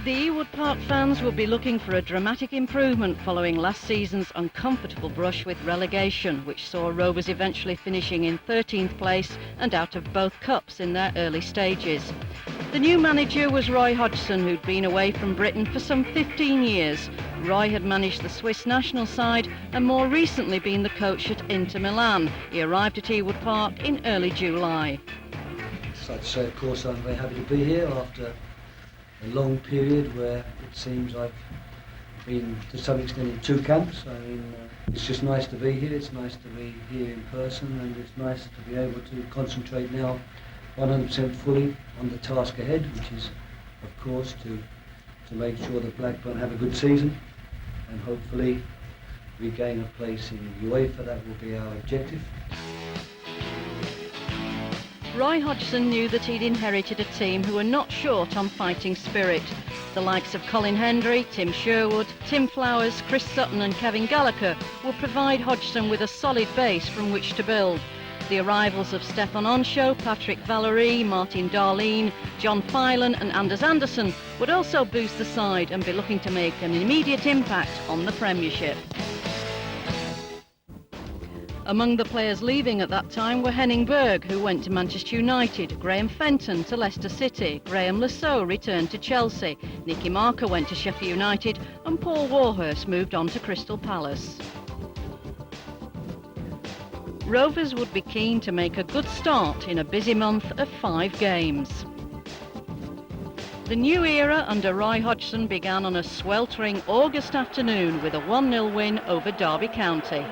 The Ewood Park fans will be looking for a dramatic improvement following last season's uncomfortable brush with relegation, which saw Rovers eventually finishing in 13th place and out of both cups in their early stages. The new manager was ROY HODGSON, who'd been away from Britain for some 15 years. Roy had managed the Swiss national side and more recently been the coach at Inter Milan. He arrived at Ewood Park in early July. So I'd say, of course, I'm very happy to be here after a long period where it seems I've been to some extent in two camps. I mean, it's just nice to be here. It's nice to be here in person, and it's nice to be able to concentrate now 100% fully on the task ahead, which is, of course, to make sure that Blackburn have a good season and hopefully regain a place in UEFA. That will be our objective. ROY HODGSON knew that he'd inherited a team who were not short on fighting spirit. The likes of HENDRY, Tim Sherwood, Tim Flowers, Chris Sutton and Kevin GALLACHER will provide Hodgson with a solid base from which to build. The arrivals of Stefan Onsho, Patrick Valerie, Martin Darlene, John Phelan and Anders Anderson would also boost the side and be looking to make an immediate impact on the Premiership. Among the players leaving at that time were Henning Berg, who went to Manchester United, Graham Fenton to Leicester City, Graham Lasso returned to Chelsea, Nicky Marker went to Sheffield United and Paul Warhurst moved on to Crystal Palace. Rovers would be keen to make a good start in a busy month of 5 games. The new era under ROY HODGSON began on a sweltering August afternoon with a 1-0 win over Derby County.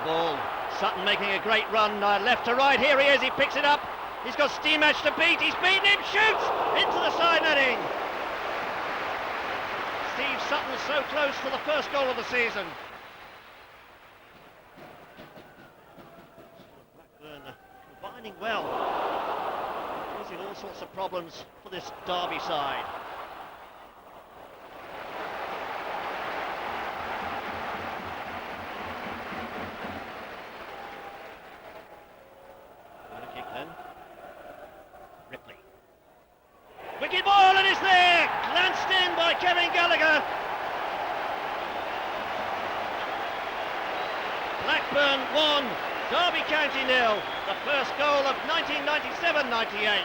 Ball. Sutton making a great run, left to right. Here he is, he picks it up. He's got Steamach to beat. He's beaten him, shoots into the side netting. Steve Sutton so close to the first goal of the season. Blackburn combining well, causing all sorts of problems for this Derby side. Wicked ball, and it's there! Glanced in by Kevin GALLACHER. Blackburn 1, Derby County 0. The first goal of 1997-98.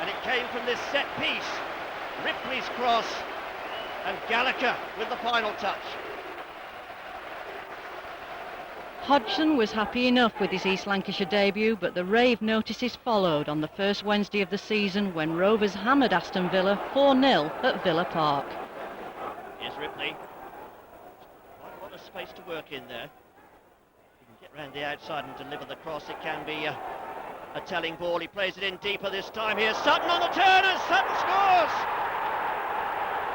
And it came from this set piece. Ripley's cross, and GALLACHER with the final touch. Hodgson was happy enough with his East Lancashire debut, but the rave notices followed on the first Wednesday of the season when Rovers hammered Aston Villa 4-0 at Villa Park. Here's Ripley. Quite a lot of space to work in there. He can get round the outside and deliver the cross. It can be a telling ball. He plays it in deeper this time. Here's Sutton on the turn, and Sutton scores!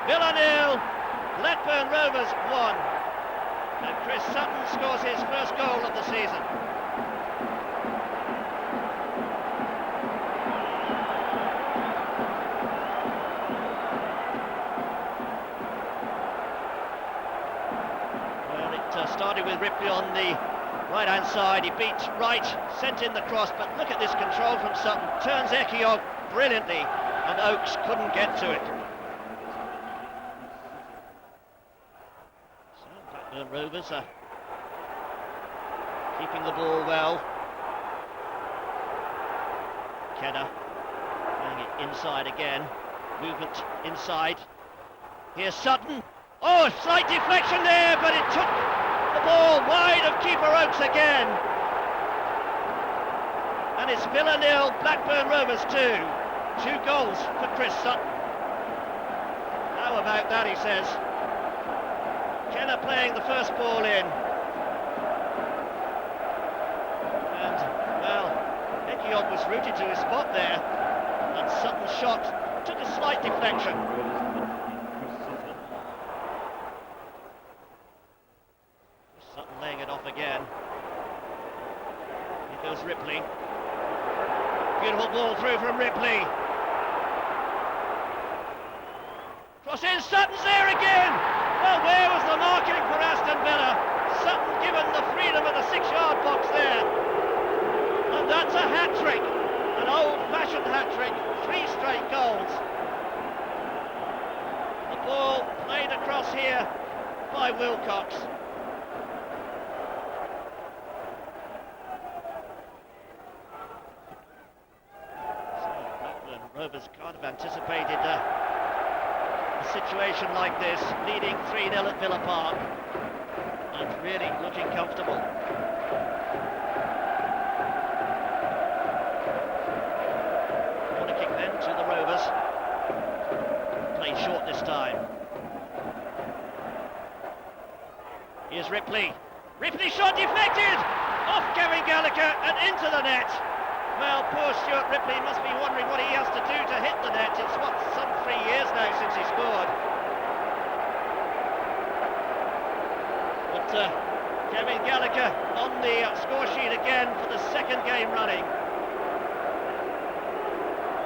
Villa 0, Blackburn Rovers 1. And Chris Sutton scores his first goal of the season. Well, it started with Ripley on the right-hand side. He beat right, sent in the cross, but look at this control from Sutton. Turns HENCHOZ brilliantly, and Oakes couldn't get to it. Rovers are keeping the ball well. Kenner playing it inside again. Movement inside. Here's Sutton. Oh, a slight deflection there, but it took the ball wide of keeper Oakes again. And it's Villa 0, Blackburn Rovers 2. 2 goals for Chris Sutton. How about that, he says. Kenner playing the first ball in. And, well, HENCHOZ was rooted to his spot there. And Sutton's shot took a slight deflection. Sutton laying it off again. Here goes Ripley. Beautiful ball through from Ripley. Cross in, Sutton's there again! Well, where was the marking for Aston Villa? Sutton given the freedom of the 6-yard box there. And that's a hat-trick, an old-fashioned hat-trick. Rovers can't have anticipated a situation like this, leading 3-0 at Villa Park, and really looking comfortable. Corner kick then to the Rovers. Played short this time. Here's Ripley. Ripley shot deflected! Off Kevin Gallagher and into the net. Well, poor Stuart Ripley must be wondering what he has to do to hit the net. It's what, some 3 years now since he scored. But Kevin Gallagher on the score sheet again for the second game running.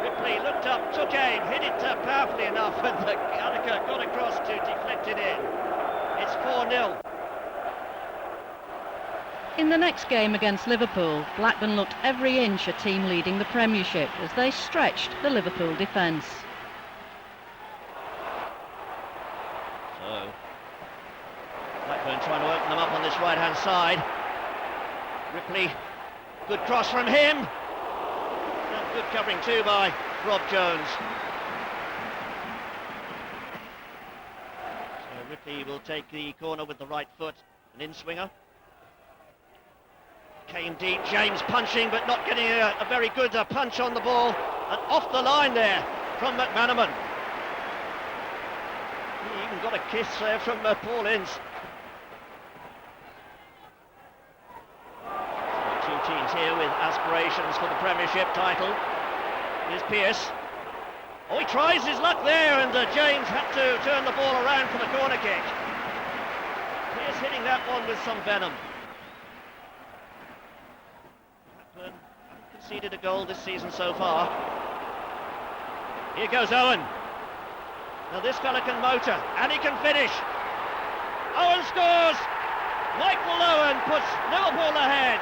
Ripley looked up, took aim, hit it powerfully enough, and Gallagher got across to deflect it in. It's 4-0. In the next game against Liverpool, Blackburn looked every inch a team leading the Premiership as they stretched the Liverpool defence. So, Blackburn trying to open them up on this right-hand side. Ripley, good cross from him. And good covering too by Rob Jones. So Ripley will take the corner with the right foot, an in-swinger. Came deep, James punching but not getting a very good punch on the ball, and off the line there from McManaman. He even got a kiss there from Paul Ince. So 2 teams here with aspirations for the Premiership title. Here's Pearce. Oh, he tries his luck there, and James had to turn the ball around for the corner kick. Pearce hitting that one with some venom. Conceded a goal this season so far. Here goes Owen. Now this fella can motor, and he can finish. Owen scores! Michael Owen puts Liverpool ahead.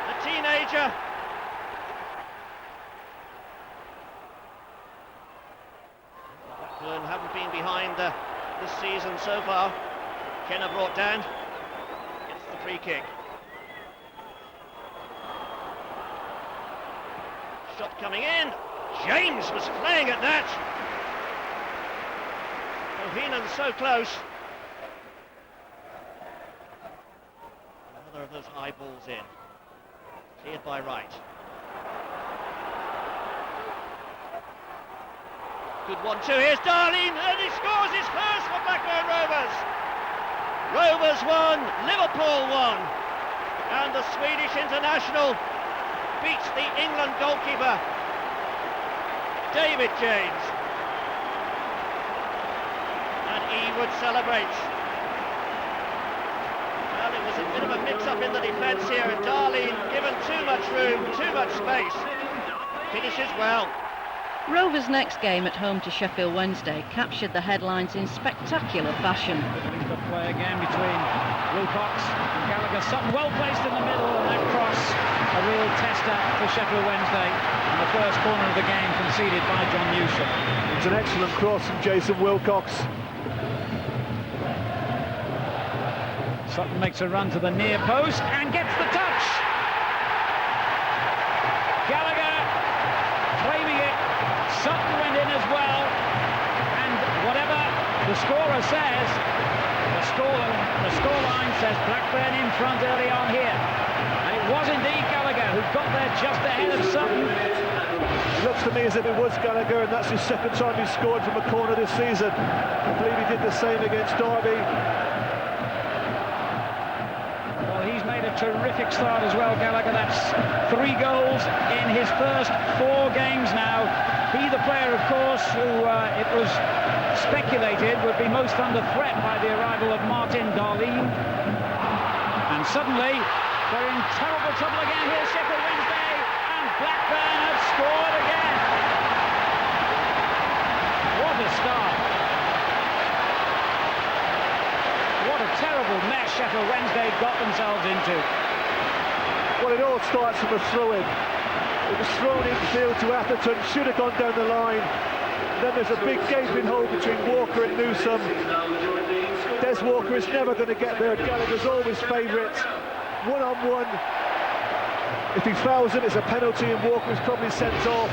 The teenager. Blackburn haven't been behind this season so far. Kenner brought down. Gets the free kick. Shot coming in. James was playing at that. Boheenan's so close. Another of those high balls in. Cleared by Wright. Good 1-2. Here's Darlene, and he scores his first for Blackburn Rovers. Rovers 1, Liverpool 1, and the Swedish international beats the England goalkeeper, David James. And he would celebrate. Well, it was a bit of a mix-up in the defence here, and Darlene given too much room, too much space. Finishes well. Rovers' next game at home to Sheffield Wednesday captured the headlines in spectacular fashion. Good play again between Wilcox and Gallagher. Sutton well placed in the middle, and that cross a real tester for Sheffield Wednesday. And the first corner of the game conceded by John Newsham. It's an excellent cross from Jason Wilcox. Sutton makes a run to the near post and gets the touch. Gallagher claiming it. Sutton went in as well, and whatever the scorer says, the scoreline says Blackburn in front early on here, and it was indeed Gallagher who got there just ahead of Sutton. It looks to me as if it was Gallagher, and that's his second time he's scored from a corner this season. I believe he did the same against Derby. Well, he's made a terrific start as well, Gallagher. That's 3 goals in his first 4 games now. He, the player, of course, who it was speculated would be most under threat by the arrival of Martin Darlene. And suddenly, they're in terrible trouble again. Here's Sheffield Wednesday, and Blackburn have scored again. What a start. What a terrible mess Sheffield Wednesday got themselves into. Well, it all starts from a throw-in. It was thrown in field to Atherton, should have gone down the line. Then there's a big gaping hole between Walker and Newsom. Des Walker is never going to get there. Gallagher's always favourite. One-on-one. If he fouls it, it's a penalty and Walker is probably sent off.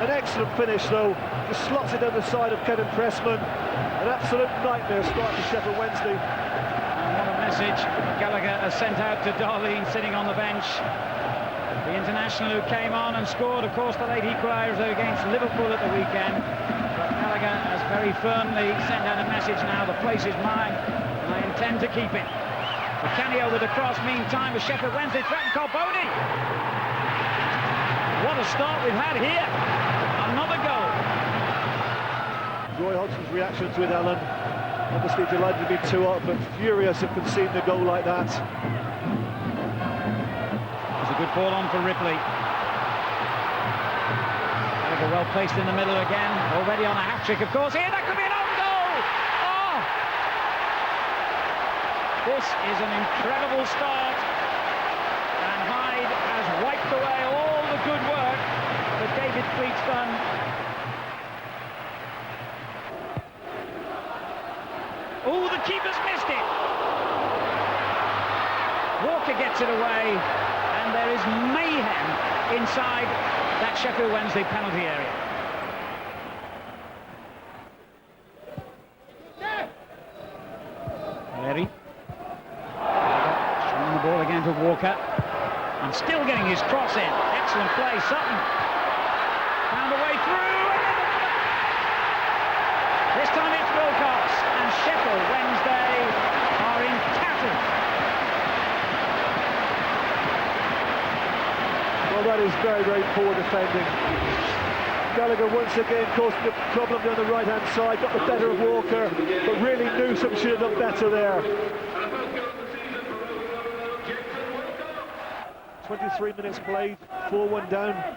An excellent finish though, just slots it down the side of Kevin Pressman. An absolute nightmare start for Sheffield Wednesday. And what a message Gallagher has sent out to Darlene sitting on the bench. The international who came on and scored, of course, the late equaliser against Liverpool at the weekend. But Gallagher has very firmly sent out a message now, the place is mine, and I intend to keep it. Canio with a cross, meantime, as Sheffield Wednesday threatened Carboni. What a start we've had here. Another goal. Roy Hodgson's reaction to it, Alan. Obviously delighted to be 2-up, but furious at conceding a goal like that. It's a good ball on for Ripley. Gallagher well placed in the middle again. Already on a hat-trick, of course. Here, that could be an own goal! Oh! This is an incredible start. And Hyde has wiped away all the good work that David Fleet's done. Oh, the keeper's missed it. Walker gets it away, and there is mayhem inside that Sheffield Wednesday penalty area. Larry. Showing the ball again to Walker. And still getting his cross in. Excellent play, Sutton. Found a way through. This time it's Wilcox, and Sheffield Wednesday are in tatters. Well, that is very, very poor defending. Gallagher once again causing the problem down the right-hand side, got the better of Walker, but really Newsom should have done better there. 23 minutes played, 4-1 down.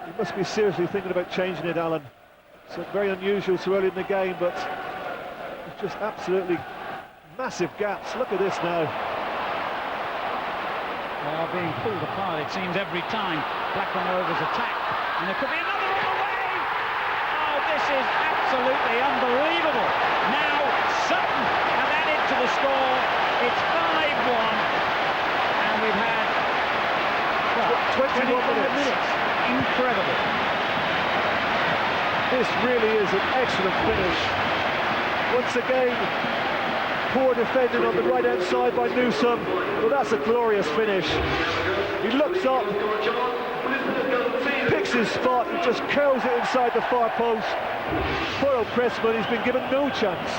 He must be seriously thinking about changing it, Alan. So very unusual so early in the game, but it's just absolutely massive gaps. Look at this now. They are being pulled apart, it seems, every time Blackburn Rovers attack. And there could be another on the way! Oh, this is absolutely unbelievable. Now Sutton have added to the score. It's 5-1. And we've had 21 minutes. Incredible. This really is an excellent finish. Once again, poor defending on the right-hand side by Newsom. Well, that's a glorious finish. He looks up, picks his spot, and just curls it inside the far post. Poor old Pressman, he's been given no chance.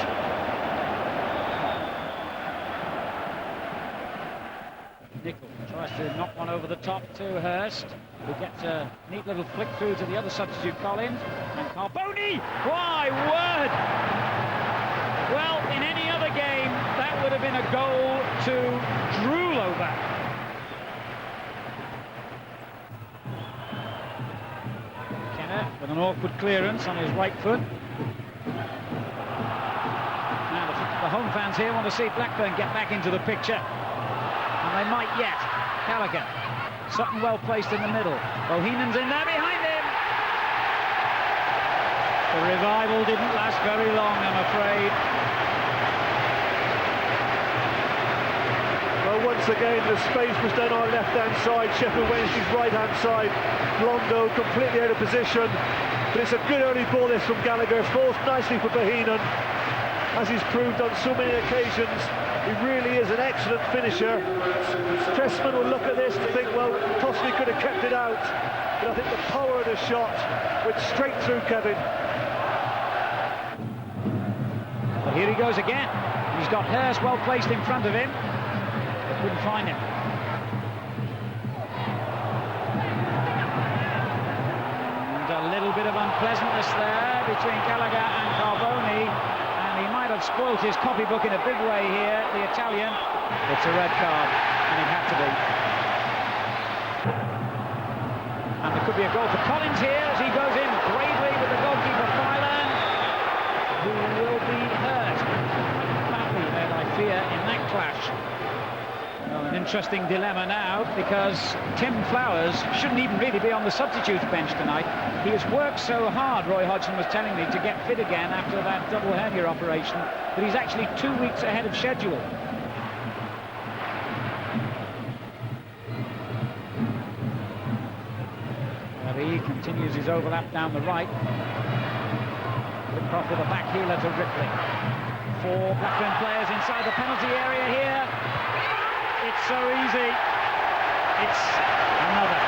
Nicol tries to knock one over the top to Hurst, who gets a neat little flick through to the other substitute, Collins, and Carboni! My word! Well, in any other game, that would have been a goal to drool over. Kenner with an awkward clearance on his right foot. Now the home fans here want to see Blackburn get back into the picture. And they might yet. Gallagher. Sutton well placed in the middle. Bohemond's in there behind him. The revival didn't last very long, I'm afraid. Well, once again, the space was down our left-hand side, Sheffield Wednesday's right-hand side. Blondo completely out of position. But it's a good early ball this from Gallagher. Falls nicely for Bohemond, as he's proved on so many occasions. He really is an excellent finisher. Pressman will look at this and think, well, possibly could have kept it out. But I think the power of the shot went straight through Kevin. Well, here he goes again. He's got Hurst well placed in front of him, but couldn't find him. And a little bit of unpleasantness there between Gallagher and Carboni. He might have spoilt his copybook in a big way here, the Italian. It's a red card, and it had to be. And there could be a goal for Collins here as he goes in bravely with the goalkeeper Phelan, who will be hurt badly there, I fear, in that clash. Well, an interesting dilemma now, because Tim Flowers shouldn't even really be on the substitutes bench tonight. He has worked so hard, Roy Hodgson was telling me, to get fit again after that double hernia operation, but he's actually 2 weeks ahead of schedule. Lee continues his overlap down the right. Flitcroft with a back heeler to Ripley. 4 Blackburn players inside the penalty area here. It's so easy. It's another.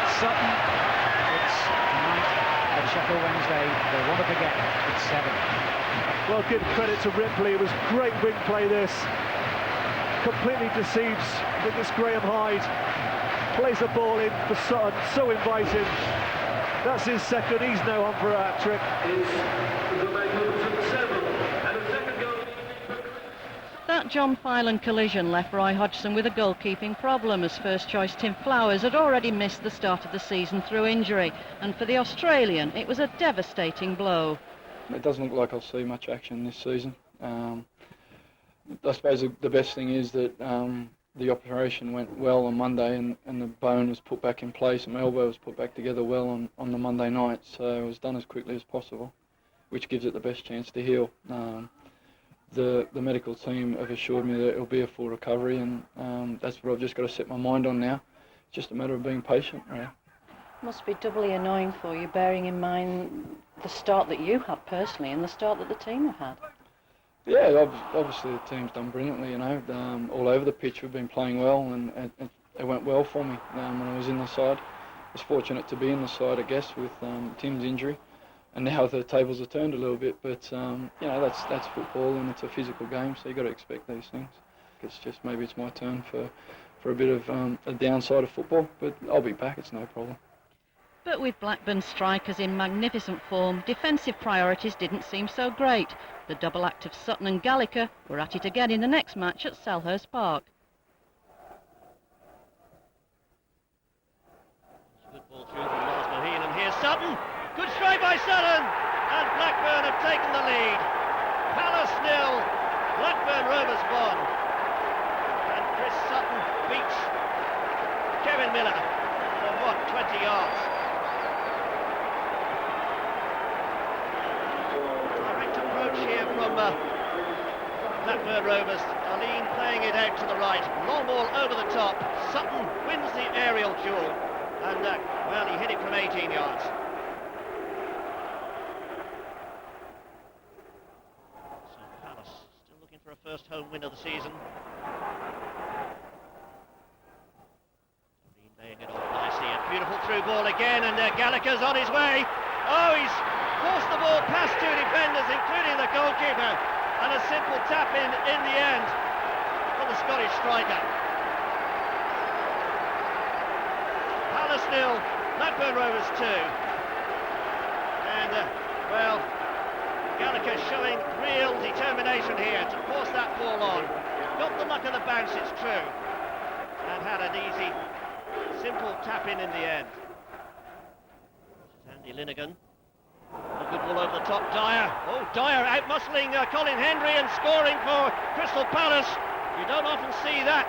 It's Sutton. It's tonight at Sheffield Wednesday. They want to forget. It's 7. Well, give credit to Ripley. It was great wing play, this. Completely deceives, I think it's Graham Hyde. Plays the ball in for Sutton, so inviting. That's his second, he's now on for a hat-trick. That John Filan collision left Roy Hodgson with a goalkeeping problem, as first choice Tim Flowers had already missed the start of the season through injury, and for the Australian it was a devastating blow. It doesn't look like I'll see much action this season. I suppose the best thing is that the operation went well on Monday, and the bone was put back in place, and my elbow was put back together well on the Monday night, so it was done as quickly as possible, which gives it the best chance to heal. The medical team have assured me that it'll be a full recovery, and that's what I've just got to set my mind on now. It's just a matter of being patient, really. Must be doubly annoying for you, bearing in mind the start that you had personally and the start that the team have had. Yeah, obviously the team's done brilliantly, you know, all over the pitch. We've been playing well, and it went well for me when I was in the side. I was fortunate to be in the side, I guess, with Tim's injury, and now the tables have turned a little bit, but you know, that's football, and it's a physical game, so you've got to expect these things. It's just maybe it's my turn for a bit of a downside of football, but I'll be back, it's no problem. But with Blackburn strikers in magnificent form, defensive priorities didn't seem so great. The double act of Sutton and Gallacher were at it again in the next match at Selhurst Park. Good ball through from Lars Maheen, and here's Sutton. Good strike by Sutton, and Blackburn have taken the lead. Palace 0, Blackburn Rovers 1. And Chris Sutton beats Kevin Miller from what, 20 yards. Direct approach here from Blackburn Rovers. Aline playing it out to the right. Long ball over the top. Sutton wins the aerial duel. And, well, he hit it from 18 yards. So Palace still looking for a first home win of the season. Laying it off nicely. A beautiful through ball again, and Gallacher's on his way. Oh, he's forced the ball past 2 defenders, including the goalkeeper. And a simple tap in the end for the Scottish striker. Palace 0, Blackburn Rovers 2. And, well, Gallacher showing real determination here to force that ball on. Got the luck of the bounce, it's true. And had an easy, simple tap in the end. Andy Linnigan. A good ball over the top, Dyer. Oh, Dyer out-muscling Colin Hendry and scoring for Crystal Palace. You don't often see that.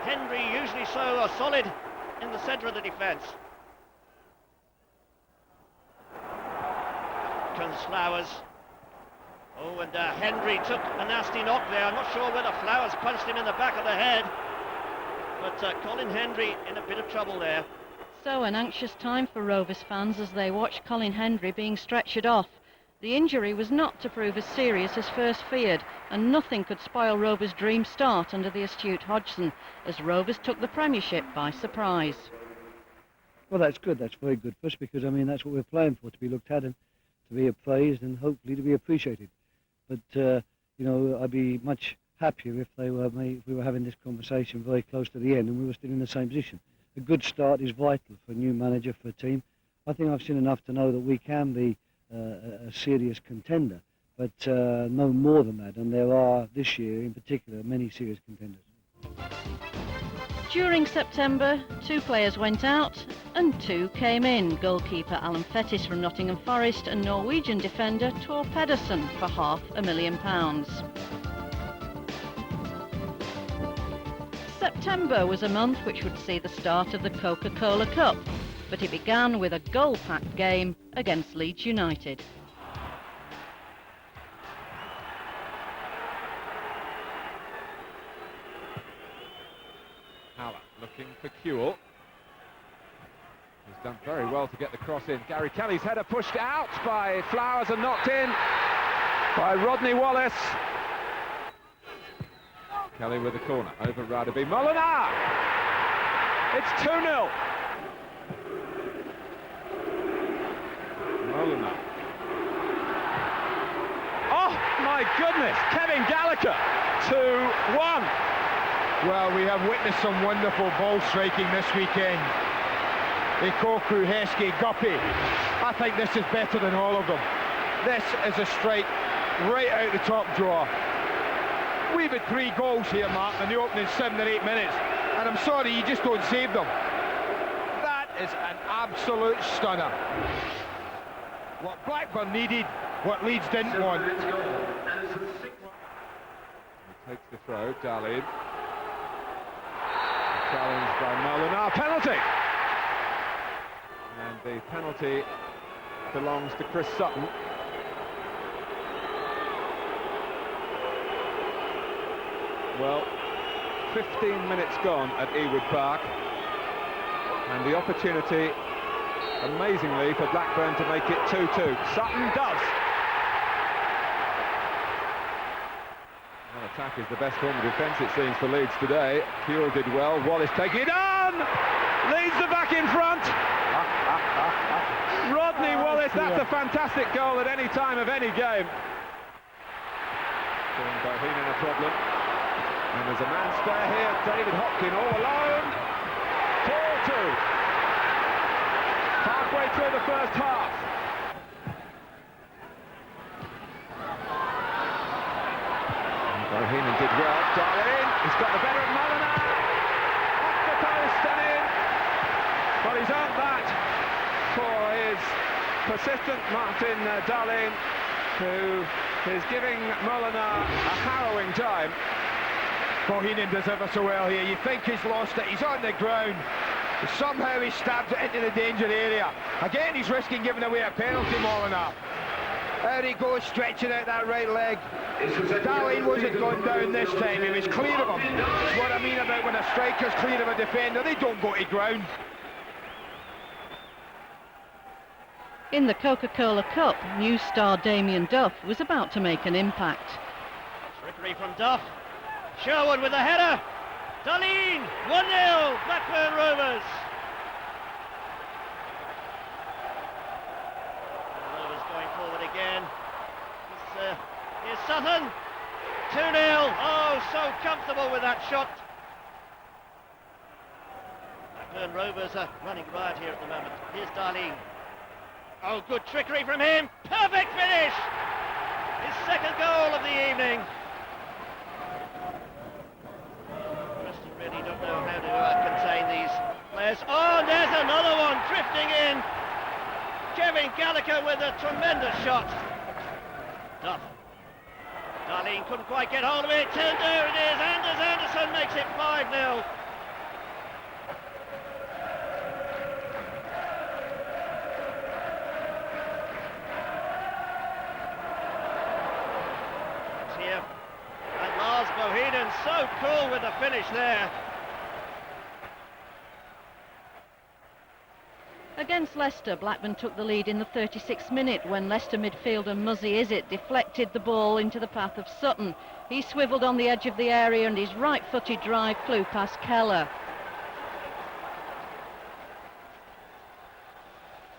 Hendry usually so solid in the centre of the defence. Comes Flowers. Oh, and Hendry took a nasty knock there. I'm not sure whether Flowers punched him in the back of the head. But Colin Hendry in a bit of trouble there. So an anxious time for Rovers fans as they watched Colin Hendry being stretchered off. The injury was not to prove as serious as first feared, and nothing could spoil Rovers' dream start under the astute Hodgson, as Rovers took the Premiership by surprise. Well, that's good. That's very good for us, because, I mean, that's what we're playing for, to be looked at and to be appraised and hopefully to be appreciated. But, you know, I'd be much happier if we were having this conversation very close to the end and we were still in the same position. A good start is vital for a new manager, for a team. I think I've seen enough to know that we can be a serious contender, but no more than that, and there are, this year in particular, many serious contenders. During September, 2 players went out and 2 came in. Goalkeeper Alan Fettis from Nottingham Forest and Norwegian defender Tor Pedersen for £500,000. September was a month which would see the start of the Coca-Cola Cup, but it began with a goal-packed game against Leeds United. Howard looking for Kewell. His He's done very well to get the cross in. Gary Kelly's header pushed out by Flowers and knocked in by Rodney Wallace. Kelly with the corner over Radaby. Molinar! It's 2-0. Molinar. Oh my goodness! Kevin Gallagher, 2-1. Well, we have witnessed some wonderful ball striking this weekend. Ikoku, Heskey, Guppy. I think this is better than all of them. This is a strike right out the top drawer. We've had 3 goals here, Mark, in the opening 7 or 8 minutes, and I'm sorry, you just don't save them. That is an absolute stunner. What Blackburn needed, what Leeds didn't want. He takes the throw, Dalin. Challenged by Molinar, penalty! And the penalty belongs to Chris Sutton. Well, 15 minutes gone at Ewood Park, and the opportunity, amazingly, for Blackburn to make it 2-2. Sutton does! Well, attack is the best form of defence, it seems, for Leeds today. Pure did well, Wallace taking it on! Leeds are back in front! Rodney Wallace, that's a fantastic goal at any time of any game. Giving Bohinen a problem. And there's a man spare here, David Hopkin all alone. 4-2. Halfway through the first half. And Bohinen did well. Darlene, he's got the better of Molinar. Off the post and in. But he's earned that for his persistent Martin Darlene, who is giving Molinar a harrowing time. Bohinen does ever so well here. You think he's lost it, he's on the ground. Somehow he stabs it into the danger area. Again, he's risking giving away a penalty, Molinar. There he goes, stretching out that right leg. Darlene wasn't gone down this time, he was clear of him. That's what I mean about when a striker's clear of a defender, they don't go to ground. In the Coca-Cola Cup, new star Damien Duff was about to make an impact. Trickery from Duff. Sherwood with the header. Darlene, 1-0, Blackburn Rovers. Rovers going forward again. Here's Sutton. 2-0. Oh, so comfortable with that shot. Blackburn Rovers are running riot here at the moment. Here's Darlene. Oh, good trickery from him. Perfect finish. His second goal of the evening. Preston really don't know how to contain these players. Oh, and there's another one drifting in. Kevin Gallagher with a tremendous shot. Duff. Darlene couldn't quite get hold of it. And there it is. Anders Anderson makes it 5-0. Here. And Lars Bohinen so cool with the finish there. Against Leicester, Blackburn took the lead in the 36th minute when Leicester midfielder Muzzy Izzet deflected the ball into the path of Sutton. He swivelled on the edge of the area and his right-footed drive flew past Keller.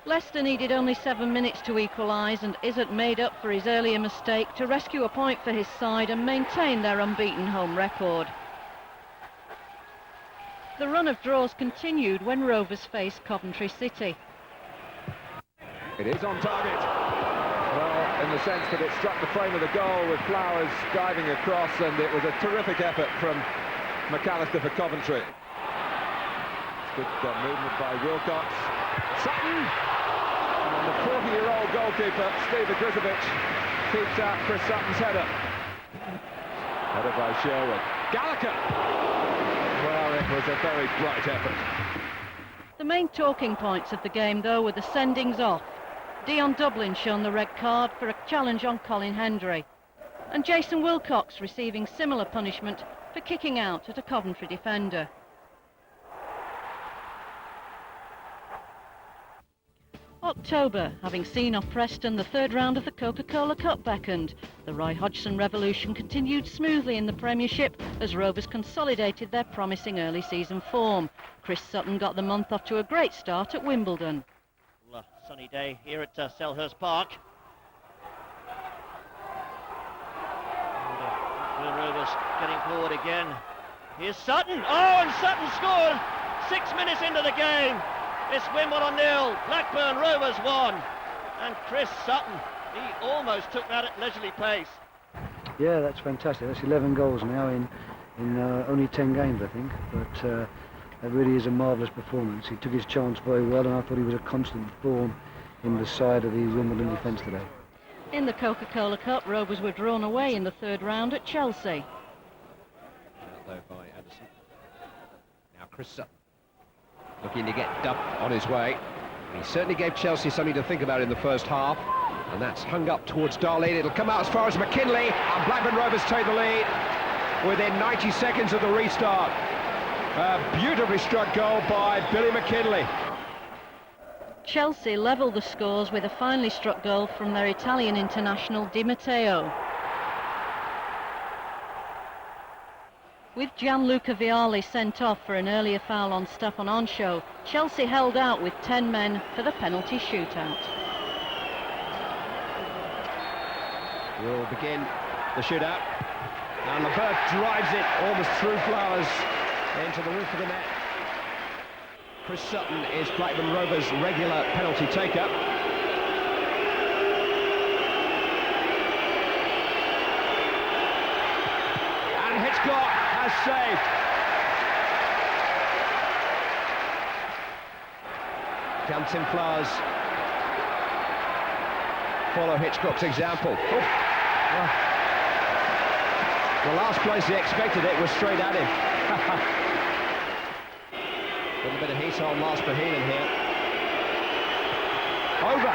Leicester needed only 7 minutes to equalise, and Izzet made up for his earlier mistake to rescue a point for his side and maintain their unbeaten home record. The run of draws continued when Rovers faced Coventry City. It is on target. Well, in the sense that it struck the frame of the goal with Flowers diving across, and it was a terrific effort from McAllister for Coventry. Good movement by Wilcox. Sutton! And the 40-year-old goalkeeper, Steve Grizovic, keeps out Chris Sutton's header. Header by Sherwood. Gallagher! Well, it was a very bright effort. The main talking points of the game, though, were the sendings off. Dion Dublin shown the red card for a challenge on Colin Hendry, and Jason Wilcox receiving similar punishment for kicking out at a Coventry defender. October, having seen off Preston, the third round of the Coca-Cola Cup beckoned. The ROY HODGSON revolution continued smoothly in the Premiership as Rovers consolidated their promising early season form. Chris Sutton got the month off to a great start at Wimbledon. Well, a sunny day here at Selhurst Park. And, Rovers getting forward again. Here's Sutton. Oh, and Sutton scored 6 minutes into the game. It's Wimbledon 0, Blackburn Rovers 1. And Chris Sutton, he almost took that at leisurely pace. Yeah, that's fantastic. That's 11 goals now in only 10 games, I think. But that really is a marvellous performance. He took his chance very well, and I thought he was a constant thorn in the side of the Wimbledon defence today. In the Coca-Cola Cup, Rovers were drawn away in the third round at Chelsea. Though by Anderson. Now Chris Sutton looking to get Duff on his way. He certainly gave Chelsea something to think about in the first half, and that's hung up towards Darlene. It'll come out as far as McKinley, and Blackburn Rovers take the lead within 90 seconds of the restart. A beautifully struck goal by Billy McKinley. Chelsea levelled the scores with a finely struck goal from their Italian international Di Matteo. With Gianluca Vialli sent off for an earlier foul on Stefan Onsho, Chelsea held out with 10 men for the penalty shootout. We'll begin the shootout. And Levert drives it almost through Flowers into the roof of the net. Chris Sutton is Blackburn Rovers' regular penalty taker. And Hitchcock has saved. Can Tim Flowers follow Hitchcock's example? Oh. The last place he expected it was straight at him. A little bit of heat on Lars Bohinen here. Over.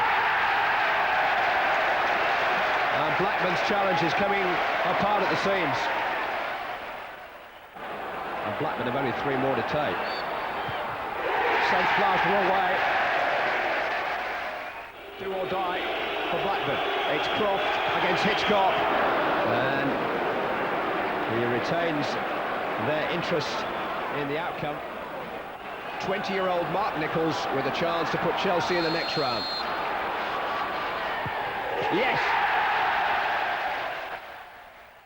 And Blackman's challenge is coming apart at the seams. And Blackburn have only 3 more to take. Sends Flowers the wrong way. Do or die for Blackburn. It's Croft against Hitchcock. And he retains their interest in the outcome. 20-year-old Mark Nichols with a chance to put Chelsea in the next round. Yes!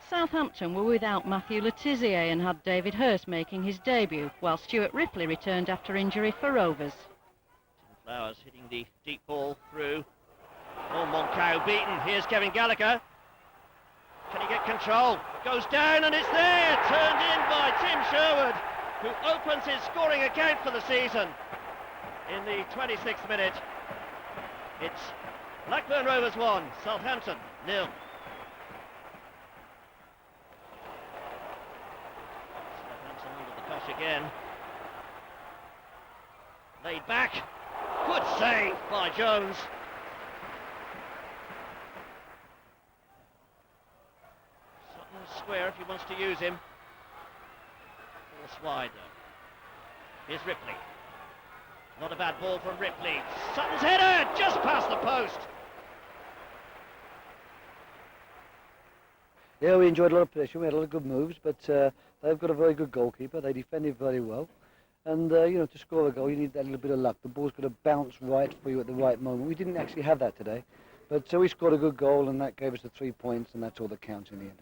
Southampton were without Matthew Letizier and had David Hurst making his debut, while Stuart Ripley returned after injury for Rovers. Flowers hitting the deep ball through. Oh, Moncau beaten. Here's Kevin Gallagher. Can he get control? Goes down and it's there! Turned in by Tim Sherwood, who opens his scoring account for the season. In the 26th minute, it's Blackburn Rovers 1, Southampton 0. Southampton under the cosh again. Laid back. Good save by Jones. Sutton's square if he wants to use him. Force wide though. Here's Ripley. Not a bad ball from Ripley. Sutton's header just past the post. Yeah, we enjoyed a lot of possession. We had a lot of good moves, but they've got a very good goalkeeper. They defended very well. And, you know, to score a goal, you need that little bit of luck. The ball's got to bounce right for you at the right moment. We didn't actually have that today. But so we scored a good goal, and that gave us the 3 points, and that's all that counts in the end.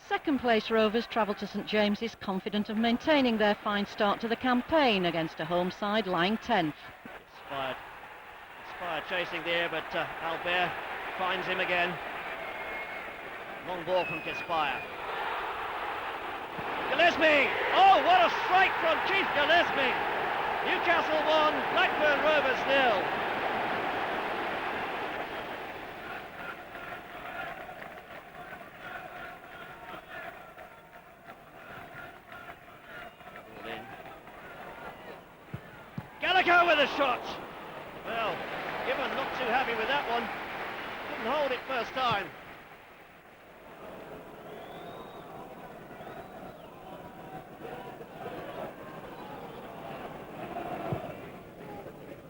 Second place Rovers travelled to St James's confident of maintaining their fine start to the campaign against a home side lying 10th. Inspired chasing there, but Albert finds him again. Long ball from Kispire. Gillespie! Oh, what a strike from Keith Gillespie! Newcastle 1, Blackburn Rovers 0. Gallagher with a shot. Well, Gibbon not too happy with that one. Couldn't hold it first time.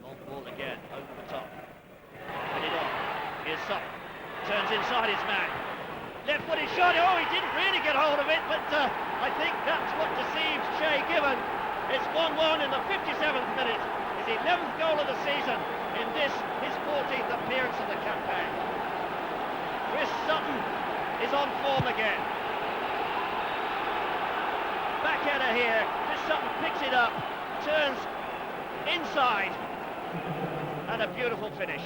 Long ball again, over the top. inside his man. Left-footed shot, oh, he didn't really get hold of it, but I think that's what deceives Shay Given. It's 1-1 in the 57th minute. His 11th goal of the season in this, his 14th appearance of the campaign. Chris Sutton is on form again. Back header here, Chris Sutton picks it up, turns inside, and a beautiful finish.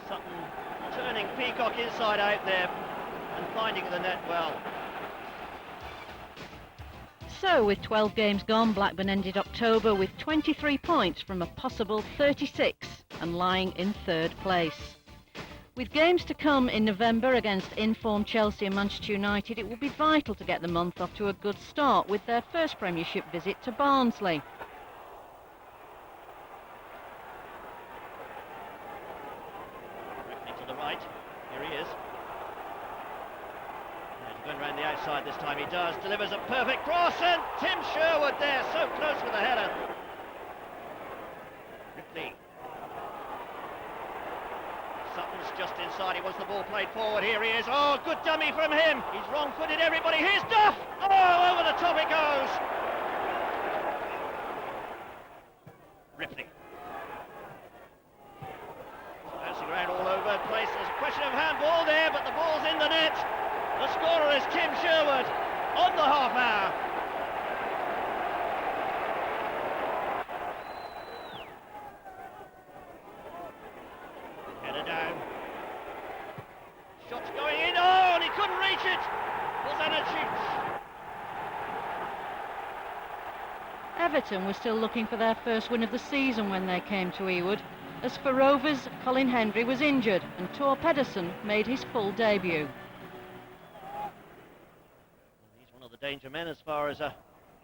Sutton turning Peacock inside out there and finding the net well. So, with 12 games gone, Blackburn ended October with 23 points from a possible 36 and lying in third place. With games to come in November against informed Chelsea and Manchester United, it will be vital to get the month off to a good start with their first Premiership visit to Barnsley. To the right, here he is. He's going round the outside this time, he does, delivers a perfect cross, and Tim Sherwood there, so close with the header. Ripley. Sutton's just inside, he wants the ball played forward, here he is, oh, good dummy from him, he's wrong-footed everybody, here's Duff, oh, over the top it goes. Ripley. Bouncing around all over the place, there's a question of handball there, but the ball's in the net. The scorer is Tim Sherwood on the half hour. Header down. Shots going in. Oh, and he couldn't reach it. Everton were still looking for their first win of the season when they came to Ewood. As for Rovers, Colin Hendry was injured and Tor Pedersen made his full debut. He's one of the danger men as far as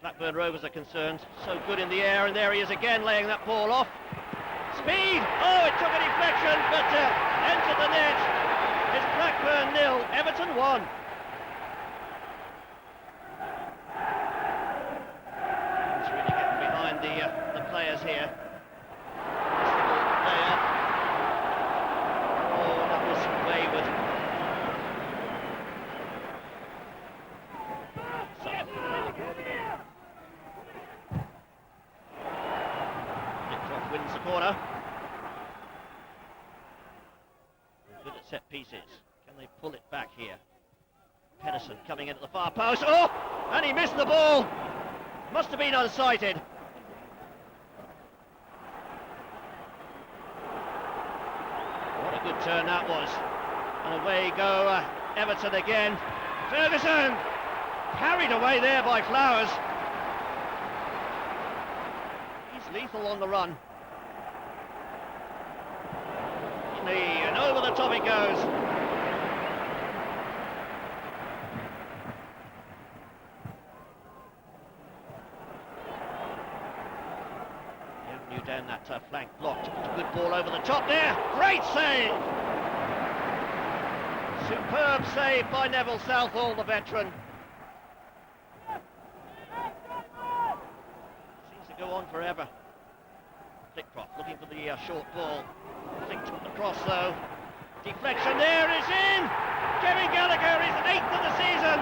Blackburn Rovers are concerned. So good in the air, and there he is again laying that ball off. Speed! Oh, it took a deflection, but entered the net. It's Blackburn 0, Everton 1. He's really getting behind the players here. Player. Oh, that was wayward. Littroff wins the corner. Good at set pieces. Can they pull it back here? Pedersen coming in at the far post. Oh! And he missed the ball. Must have been unsighted. What a good turn that was. And away go Everton again. Ferguson! Carried away there by Flowers. He's lethal on the run. Knee, and over the top it goes. Avenue down that flank blocked. Good ball over the top there. Great save! Superb save by Neville Southall, the veteran. Seems to go on forever. Flitcroft looking for the short ball. Flicked across though. Deflection there, is in! Kevin Gallagher is 8th of the season.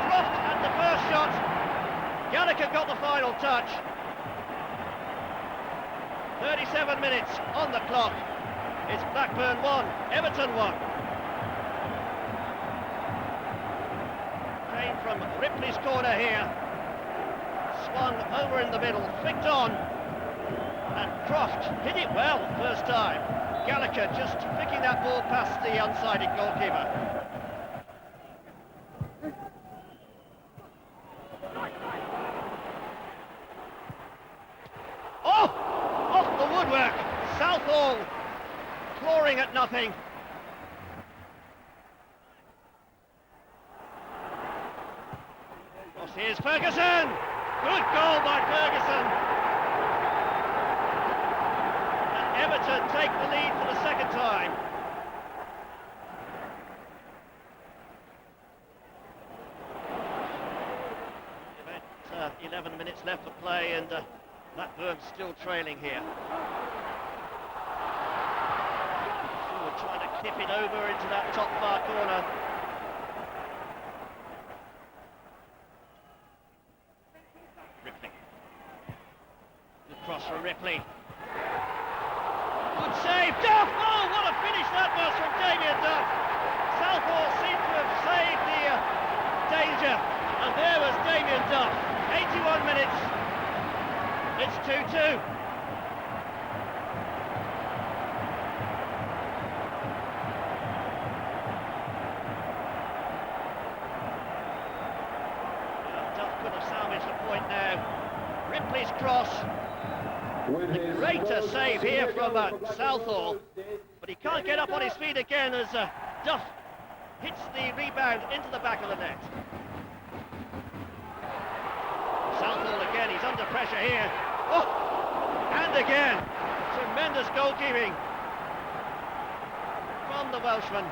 Croft had the first shot. Gallagher got the final touch. 37 minutes on the clock. It's Blackburn 1, Everton 1. Came from Ripley's corner here. Swung over in the middle, flicked on. And Croft hit it well first time. Gallagher just flicking that ball past the unsighted goalkeeper. Oh! Off the woodwork! Southall clawing at nothing. Cross, here's Ferguson! Good goal by Ferguson! Everton take the lead for the second time. About 11 minutes left for play, and Blackburn still trailing here. Forward trying to clip it over into that top far corner. Ripley. Good cross for Ripley. Good save. Duff! Oh, what a finish that was from Damien Duff. Southall seemed to have saved the danger. And there was Damien Duff. 81 minutes. It's 2-2. Duff could have salvaged the point now. Ripley's cross. A greater save here from Southall, but he can't get up on his feet again as Duff hits the rebound into the back of the net. Southall again, he's under pressure here. Oh! And again, tremendous goalkeeping from the Welshman.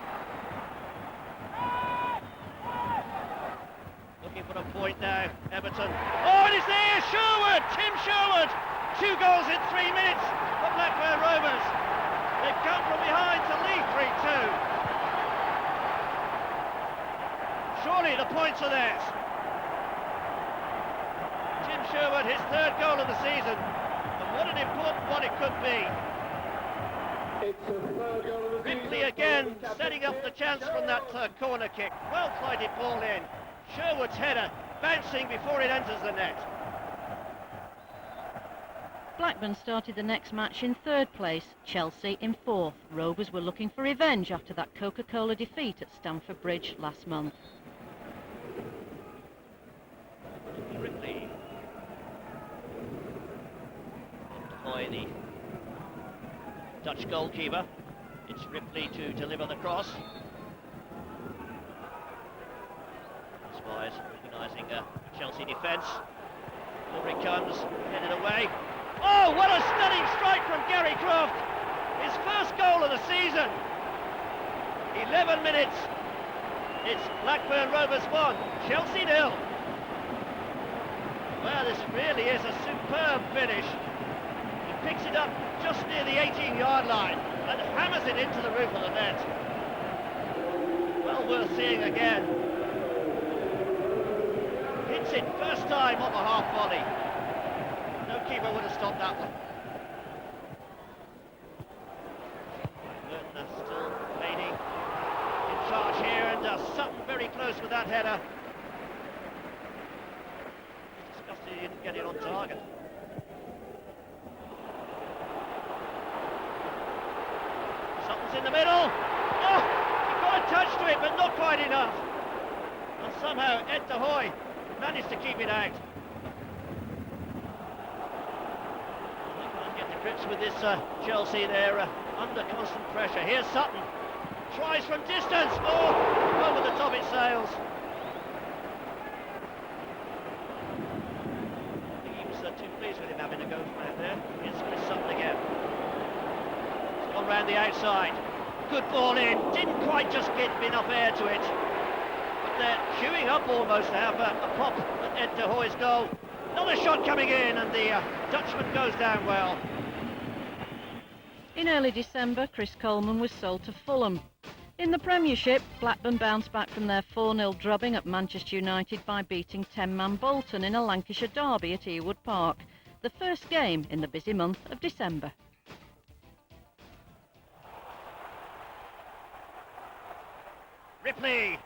Looking for a point now, Everton. Oh, it is there, Sherwood! Tim Sherwood! 2 goals in 3 minutes for Blackburn Rovers. They've come from behind to lead 3-2. Surely the points are theirs. Tim Sherwood, his 3rd goal of the season. And what an important one it could be. Ripley again setting up the chance from that corner kick. Well flighted ball in. Sherwood's header bouncing before it enters the net. Blackburn started the next match in 3rd place, Chelsea in 4th. Rovers were looking for revenge after that Coca-Cola defeat at Stamford Bridge last month. Ripley. By the Dutch goalkeeper. It's Ripley to deliver the cross. Spies organising Chelsea defence. Over it comes, headed away. Oh, what a stunning strike from Gary Croft! His 1st goal of the season. 11 minutes. It's Blackburn Rovers 1, Chelsea 0. Well, this really is a superb finish. He picks it up just near the 18-yard line and hammers it into the roof of the net. Well worth seeing again. Hits it first time off a half volley. No keeper would have stopped that one. Burton still remaining in charge here, and Sutton very close with that header. Disgusted he didn't get it on target. Sutton's in the middle. Oh, he got a touch to it, but not quite enough. And somehow Ed de Hoy managed to keep it out. Grips with this Chelsea, they're under constant pressure. Here's Sutton, tries from distance, oh, over the top it sails. I think he was too pleased with him having a go from out there. Here's Chris Sutton again. He's gone round the outside, good ball in, didn't quite just get enough air to it. But they're queuing up almost now for a pop at Ed de Hoy's goal. Another shot coming in, and the Dutchman goes down well. In early December, Chris Coleman was sold to Fulham. In the Premiership, Blackburn bounced back from their 4-0 drubbing at Manchester United by beating 10-man Bolton in a Lancashire derby at Ewood Park, the first game in the busy month of December. Ripley!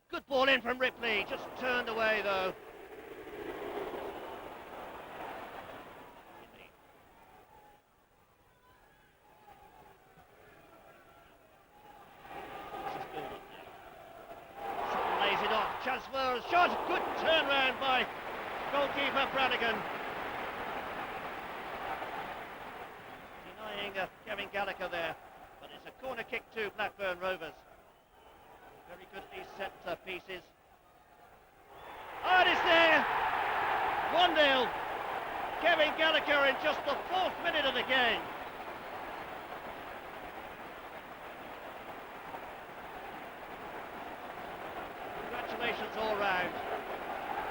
Good ball in from Ripley, just turned away though. Chance for a shot, good turn round by goalkeeper Brannigan. Denying Kevin Gallagher there, but it's a corner kick to Blackburn Rovers. Very good these set pieces. Oh, it is there! 1-0. Kevin Gallagher in just the 4th minute of the game. Congratulations all round.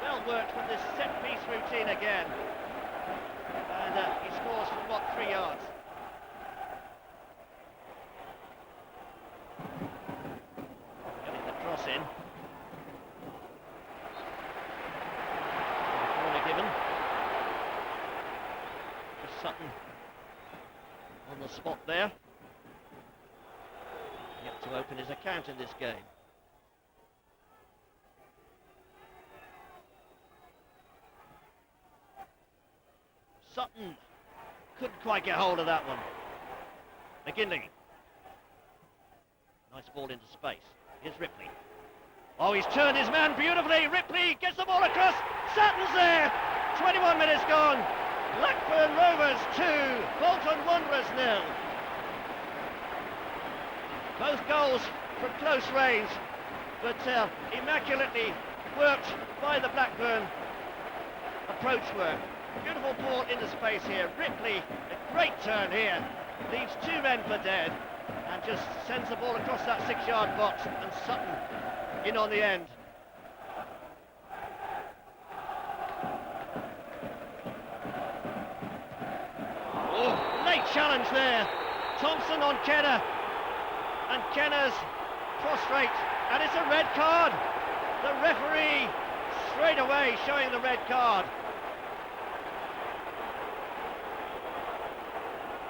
Well worked with this set-piece routine again. And he scores from, 3 yards? spot there. Yet to open his account in this game. Sutton couldn't quite get hold of that one. McGinley. Nice ball into space. Here's Ripley. Oh, he's turned his man beautifully. Ripley gets the ball across. Sutton's there. 21 minutes gone. Blackburn Rovers 2, Bolton Wanderers 0. Both goals from close range, but immaculately worked by the Blackburn approach work. Beautiful ball into space here. Ripley, a great turn here. Leaves two men for dead and just sends the ball across that 6-yard box, and Sutton in on the end. Oh, late challenge there. Thompson on Kenner, and Kenner's prostrate, and it's a red card. The referee straight away showing the red card.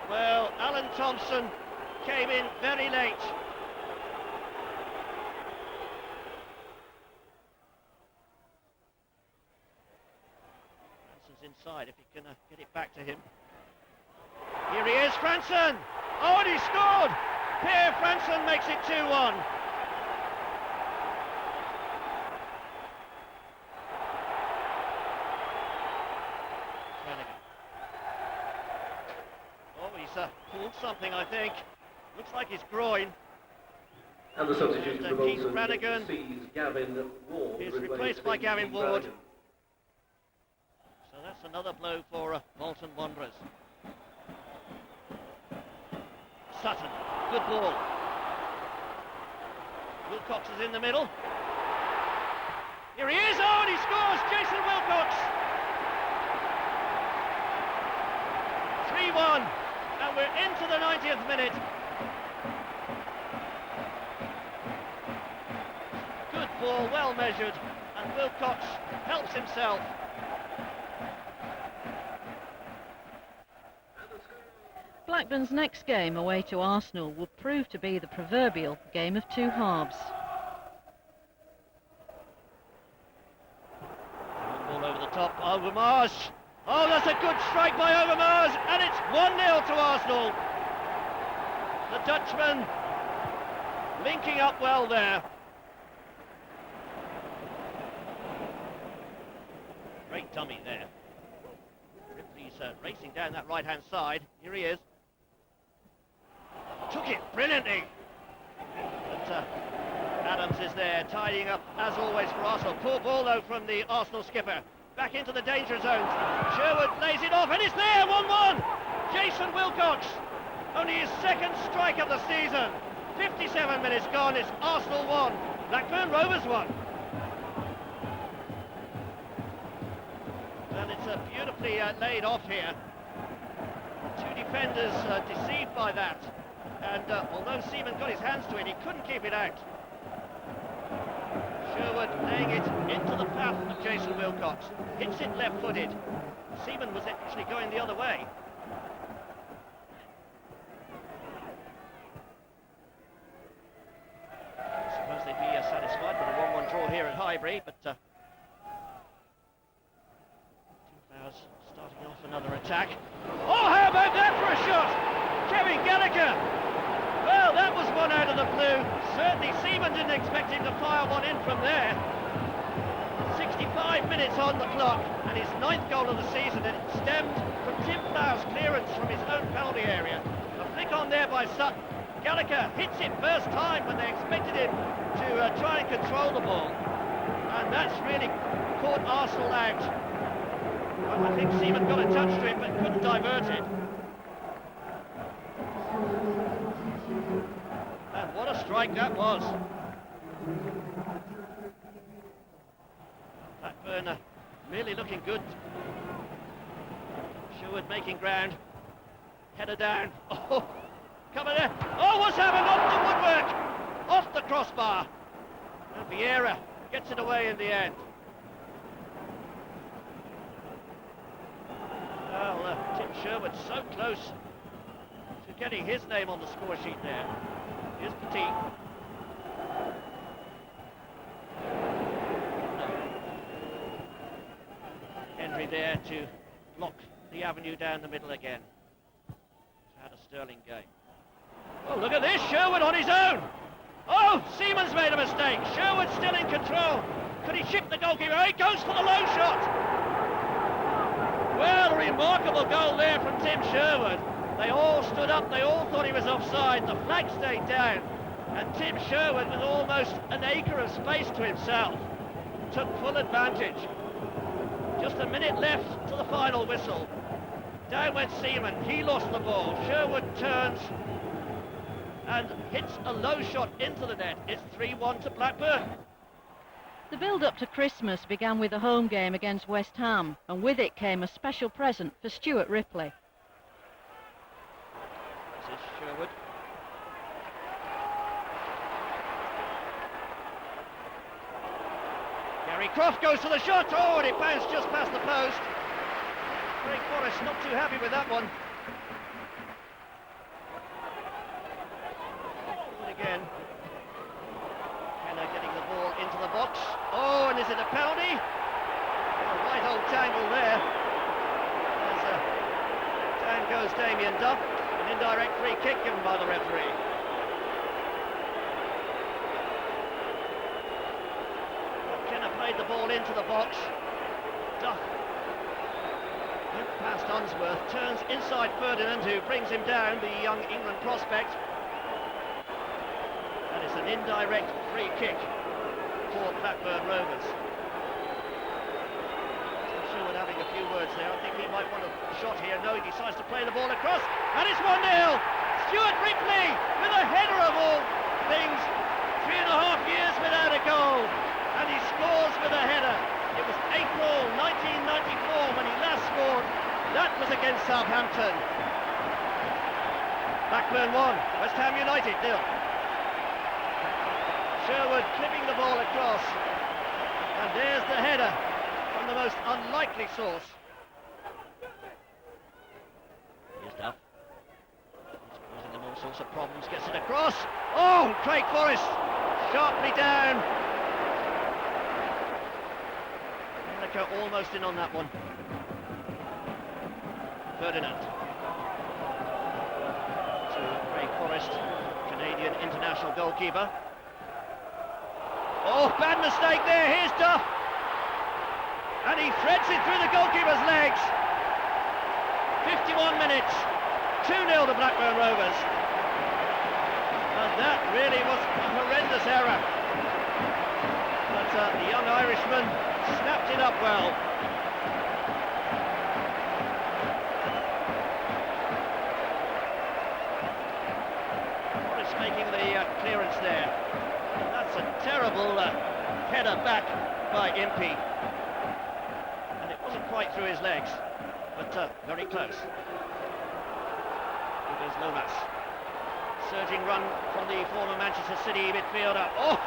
Well, Alan Thompson came in very late. Franson's inside if he can get it back to him. Here he is, Franson! Oh, and he scored! Pierre Franson makes it 2-1. Pulled something, I think. Looks like his groin. And the substitution for Keith Bolton Brannigan sees Gavin Ward. is replaced by Gavin Ward. So that's another blow for Bolton Wanderers. Sutton, good ball. Wilcox is in the middle. Here he is, oh, and he scores! Jason Wilcox! 3-1. And we're into the 90th minute. Good ball, well measured, and Wilcox helps himself. Blackburn's next game away to Arsenal will prove to be the proverbial game of two halves. Ball over the top, Overmars. Oh, that's a good strike by Overmars, and it's 1-0 to Arsenal. The Dutchman linking up well there. Great dummy there. Ripley's racing down that right-hand side. Here he is. Took it brilliantly. But Adams is there, tidying up, as always, for Arsenal. Poor ball, though, from the Arsenal skipper. Back into the danger zone. Sherwood lays it off, and it's there, 1-1. Jason Wilcox, only his second strike of the season. 57 minutes gone, it's Arsenal 1, Blackburn Rovers 1. And it's beautifully laid off here. Two defenders deceived by that. And although Seaman got his hands to it, he couldn't keep it out. Sherwood laying it into the path of Jason Wilcox. Hits it left-footed. Seaman was actually going the other way. I suppose they'd be satisfied with a 1-1 draw here at Highbury, but Tim Flowers starting off another attack. Oh, how about that for a shot? Kevin GALLACHER! Well, that was one out of the blue. Certainly Seaman didn't expect him to fire one in from there. 65 minutes on the clock, and his 9th goal of the season, and it stemmed from Tim Flowers' clearance from his own penalty area. A flick on there by Sutton. GALLACHER hits it first time when they expected him to try and control the ball. And that's really caught Arsenal out. Well, I think Seaman got a touch to it, but couldn't divert it. And what a strike that was. Blackburn really looking good. Sherwood making ground. Header down. Oh, coming there. Oh, what's happened? Off the woodwork. Off the crossbar. And Vieira gets it away in the end. Well, Tim Sherwood so close to getting his name on the score sheet there. Here's Petit. Hendry there to block the avenue down the middle again. He's had a sterling game. Oh, look at this, Sherwood on his own! Oh, Seaman's made a mistake. Sherwood's still in control. Could he chip the goalkeeper? Oh, he goes for the low shot! Well, a remarkable goal there from Tim Sherwood. They all stood up, they all thought he was offside. The flag stayed down, and Tim Sherwood, with almost an acre of space to himself, took full advantage. Just a minute left to the final whistle. Down went Seaman, he lost the ball. Sherwood turns and hits a low shot into the net. It's 3-1 to Blackburn. The build-up to Christmas began with a home game against West Ham, and with it came a special present for Stuart Ripley. This is Sherwood. Gary Croft goes for the shot. Oh, and it bounced just past the post. Craig Forrest not too happy with that one. Again. Kenner getting the ball into the box. Oh, and is it a penalty? A right old tangle there. Down goes Damien Duff. An indirect free kick given by the referee. Kenner played the ball into the box. Duff went past Unsworth, turns inside Ferdinand, who brings him down, the young England prospect. And it's an indirect free kick for Blackburn Rovers. Sherwood having a few words there. I think he might want a shot here. No, he decides to play the ball across, and it's 1-0. Stuart Ripley with a header of all things. 3.5 years without a goal, and he scores with a header. It was April 1994 when he last scored. That was against Southampton. Blackburn 1, West Ham United 0. Sherwood clipping the ball across, and there's the header from the most unlikely source. Here's Duff. He's causing them all sorts of problems, gets it across. Oh, Craig Forrest sharply down. Gallagher almost in on that one. Ferdinand. To Craig Forrest, Canadian international goalkeeper. Oh, bad mistake there, here's Duff. And he threads it through the goalkeeper's legs. 51 minutes, 2-0 to Blackburn Rovers. And that really was a horrendous error. But the young Irishman snapped it up well. Forrest making the clearance there. That's a terrible header back by Impey. And it wasn't quite through his legs, but very close. Here goes Lomas. Surging run from the former Manchester City midfielder. Oh,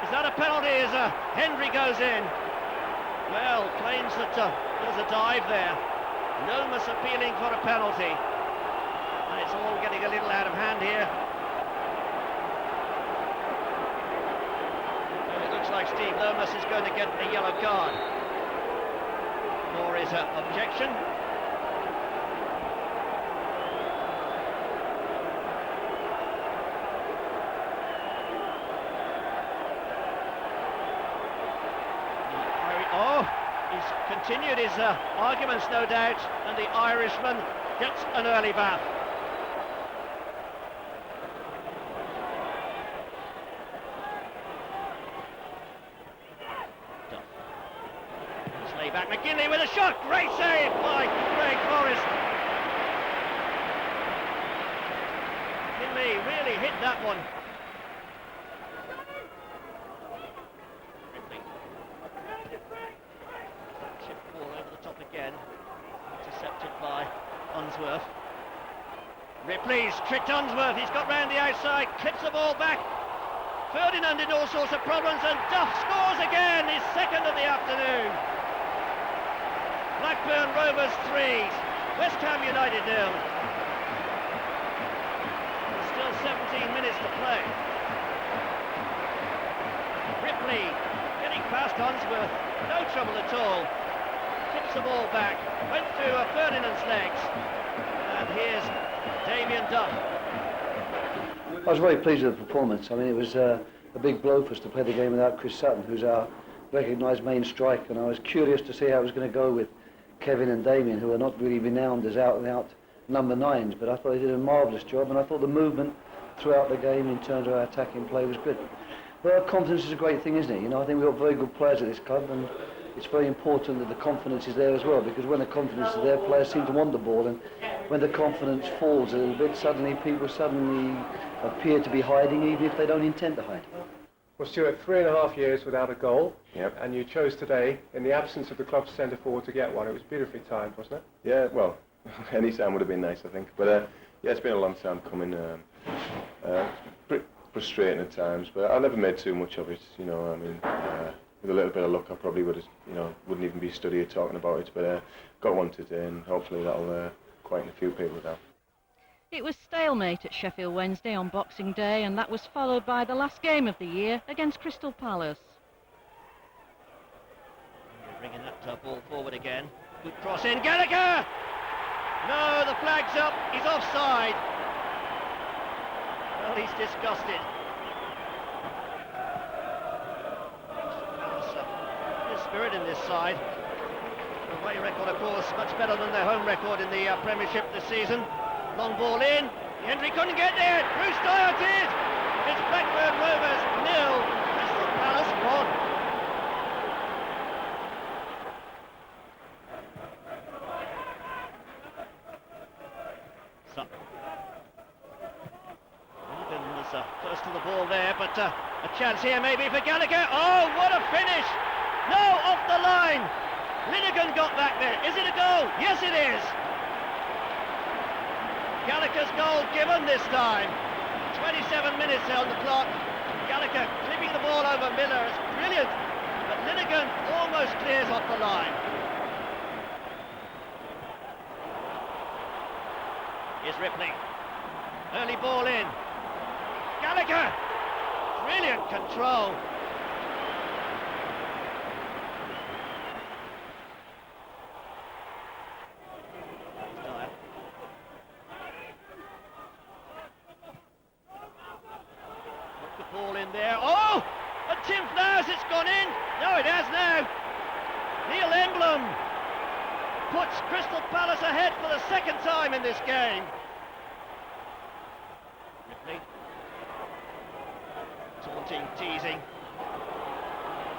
is that a penalty as Hendry goes in? Well, claims that there was a dive there. Lomas appealing for a penalty. And it's all getting a little out of hand here. Like Steve Lomas is going to get a yellow card. Nor is an objection. Oh, he's continued his arguments, no doubt, and the Irishman gets an early bath. Back McGinley with a shot, great save by Craig Forrest. McGinley really hit that one. Ripley. Chip ball over the top again, intercepted by Unsworth. Ripley's tricked Unsworth, he's got round the outside, clips the ball back. Ferdinand in all sorts of problems, and Duff scores again, his second of the afternoon. Blackburn Rovers 3, West Ham United 0. minutes to play. Ripley getting past Unsworth, no trouble at all. Tips the ball back, went through Ferdinand's legs, and here's Damien Duff. I was very pleased with the performance. I mean, it was a big blow for us to play the game without Chris Sutton, who's our recognised main striker, and I was curious to see how it was going to go with Kevin and Damien, who are not really renowned as out-and-out number 9s, but I thought they did a marvellous job, and I thought the movement throughout the game in terms of our attacking play was good. Well, confidence is a great thing, isn't it? You know, I think we've got very good players at this club, and it's very important that the confidence is there as well, because when the confidence is there, players seem to want the ball, and when the confidence falls a little bit, suddenly people appear to be hiding, even if they don't intend to hide. Well, Stuart, 3.5 years without a goal, and you chose today, in the absence of the club's centre forward, to get one. It was beautifully timed, wasn't it? Yeah, well, any time would have been nice, I think. But yeah, it's been a long time coming. Pretty frustrating at times, but I never made too much of it. You know, I mean, with a little bit of luck, I probably would have, wouldn't even be studying talking about it. But got one today, and hopefully that'll quieten a few people down. It was stalemate at Sheffield Wednesday on Boxing Day, and that was followed by the last game of the year against Crystal Palace. Bringing that ball forward again. Good cross in, Gallagher! No, the flag's up, he's offside. Well, he's disgusted. There's spirit in this side. The away record, of course, much better than their home record in the Premiership this season. Long ball in, Henry couldn't get there, Bruce Dyer did! It's Blackburn Rovers 0, Crystal Palace 1. Sutton. Morgan was close to the ball there, but a chance here maybe for Gallagher. Oh, what a finish! No, off the line! Linnigan got back there. Is it a goal? Yes, it is! Gallagher's goal given this time. 27 minutes on the clock. Gallagher clipping the ball over Miller. It's brilliant. But Linnigan almost clears off the line. Here's Ripley. Early ball in. Gallagher! Brilliant control. Ball in there. Oh! And Tim Flowers, it's gone in. No, it has now. Neil Emblem puts Crystal Palace ahead for the second time in this game. Ripley. Taunting, teasing.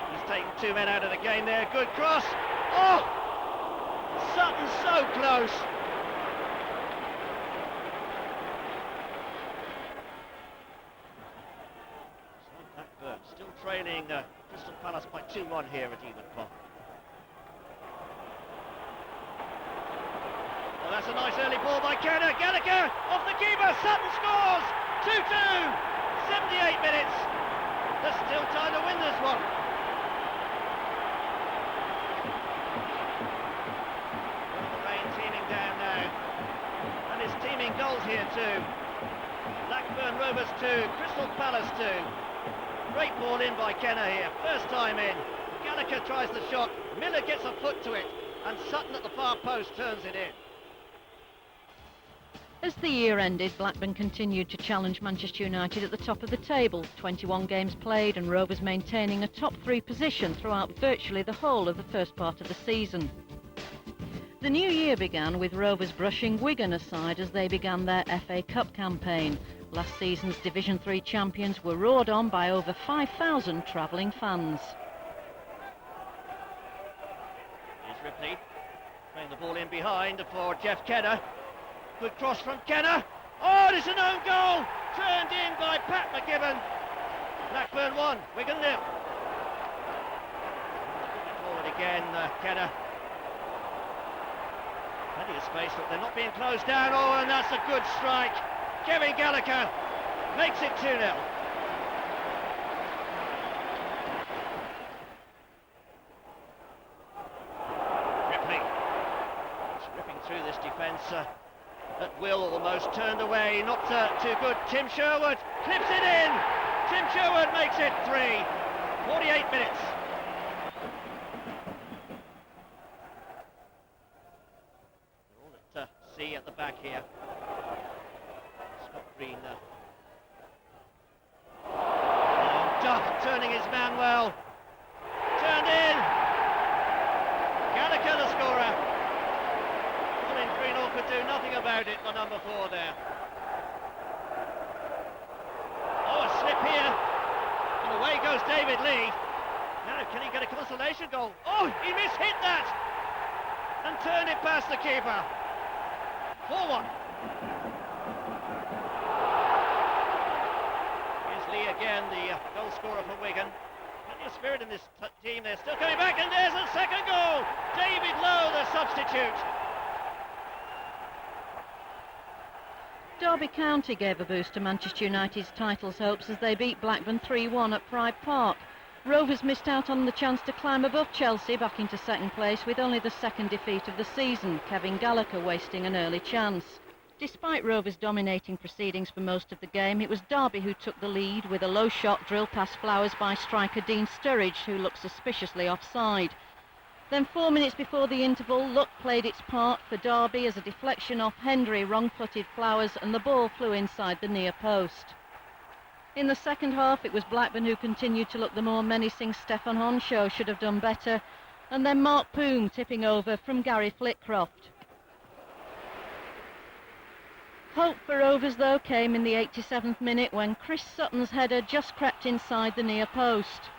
He's taken 2 men out of the game there. Good cross. Oh! Sutton so close. Still trailing Crystal Palace by 2-1 here at Eden Park. Well, that's a nice early ball by Kenner. Gallagher off the keeper. Sutton scores. 2-2. 78 minutes. There's still time to win this one. Well, the rain teeming down now, and it's teeming goals here too. Blackburn Rovers 2, Crystal Palace 2. Great ball in by Kenner here, first time in. Gallagher tries the shot, Miller gets a foot to it, and Sutton at the far post turns it in. As the year ended, Blackburn continued to challenge Manchester United at the top of the table. 21 games played and Rovers maintaining a top 3 position throughout virtually the whole of the first part of the season. The new year began with Rovers brushing Wigan aside as they began their FA Cup campaign. Last season's Division 3 champions were roared on by over 5,000 travelling fans. Here's Ripley, playing the ball in behind for Jeff Kenner. Good cross from Kenner. Oh, it's an own goal! Turned in by Pat McGibbon. Blackburn 1, Wigan 0. Forward again, Kenner. Plenty of space, but they're not being closed down. Oh, and that's a good strike. Kevin Gallagher makes it 2-0. Ripley. It's ripping through this defence. at will almost, turned away, not too good. Tim Sherwood clips it in. Tim Sherwood makes it 3. 48 minutes. All at sea at the back here. Scott Green. Duff turning his man well. Turned in. Gallagher the scorer. Colin Greenall could do nothing about it, the number 4 there. Oh, a slip here. And away goes David Lee. Now, can he get a consolation goal? Oh, he mishit that! And turned it past the keeper. 4-1. Here's Lee again, the goal scorer for Wigan. Plenty of spirit in this team. They're still coming back, and there's a second goal! David Lowe, the substitute. Derby County gave a boost to Manchester United's titles hopes as they beat Blackburn 3-1 at Pride Park. Rovers missed out on the chance to climb above Chelsea back into second place with only the second defeat of the season, Kevin Gallagher wasting an early chance. Despite Rovers dominating proceedings for most of the game, it was Derby who took the lead with a low shot drilled past Flowers by striker Dean Sturridge, who looked suspiciously offside. Then 4 minutes before the interval, luck played its part for Derby as a deflection off HENDRY wrong-footed Flowers and the ball flew inside the near post. In the second half, it was Blackburn who continued to look the more menacing. Stefan Henschoz should have done better, and then Mark Poom tipping over from Gary Flitcroft. Hope for Rovers, though, came in the 87th minute when Chris Sutton's header just crept inside the near post.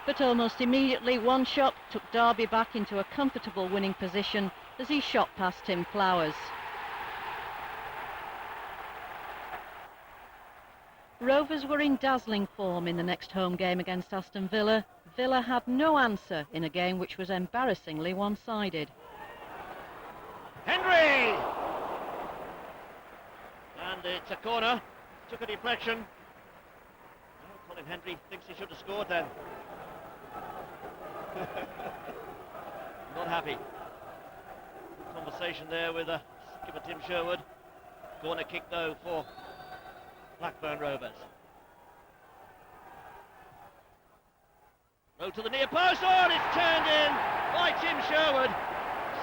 But almost immediately, one shot took Derby back into a comfortable winning position as he shot past Tim Flowers. Rovers were in dazzling form in the next home game against Aston Villa. Villa had no answer in a game which was embarrassingly one-sided. HENDRY! And it's a corner. Took a deflection. Oh, Colin HENDRY thinks he should have scored then. Not happy. Conversation there with skipper Tim Sherwood. Corner kick though for Blackburn Rovers. Low to the near post. Oh, and it's turned in by Tim Sherwood.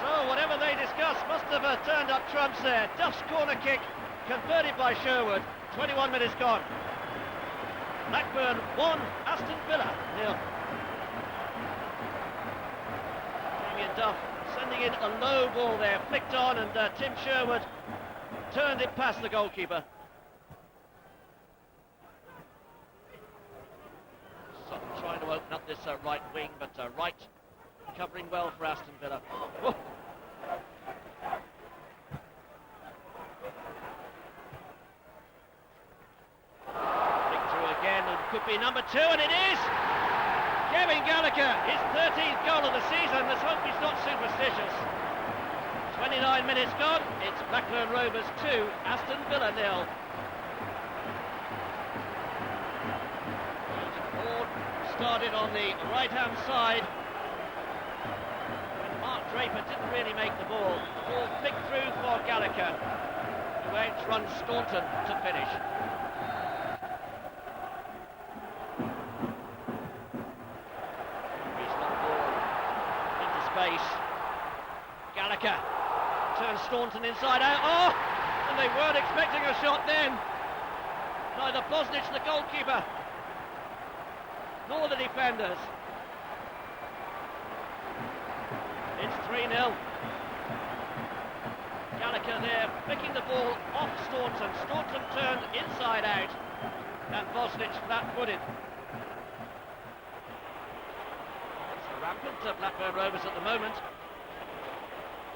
So whatever they discussed must have turned up trumps there. Duff's corner kick converted by Sherwood. 21 minutes gone. Blackburn 1, Aston Villa 0. Damien Duff sending in a low ball there, flicked on, and Tim Sherwood turned it past the goalkeeper. Sutton trying to open up this right wing, but Wright covering well for Aston Villa. Whoa. Flick through again, and could be number 2, and it is! Kevin Gallagher, his 13th goal of the season. Let's hope he's not superstitious. 29 minutes gone, it's Blackburn Rovers 2, Aston Villa 0. Started on the right-hand side. And Mark Draper didn't really make the ball. The ball flicked through for Gallagher, who outruns Staunton to finish. Here's long ball into space. Gallagher turns Staunton inside out. Oh! And they weren't expecting a shot then. Neither Bosnich, the goalkeeper, nor the defenders. It's 3-0. Gallagher there, picking the ball off Staunton. Staunton turned inside out, and Bosnich flat-footed. It's a rampant Blackburn Rovers at the moment.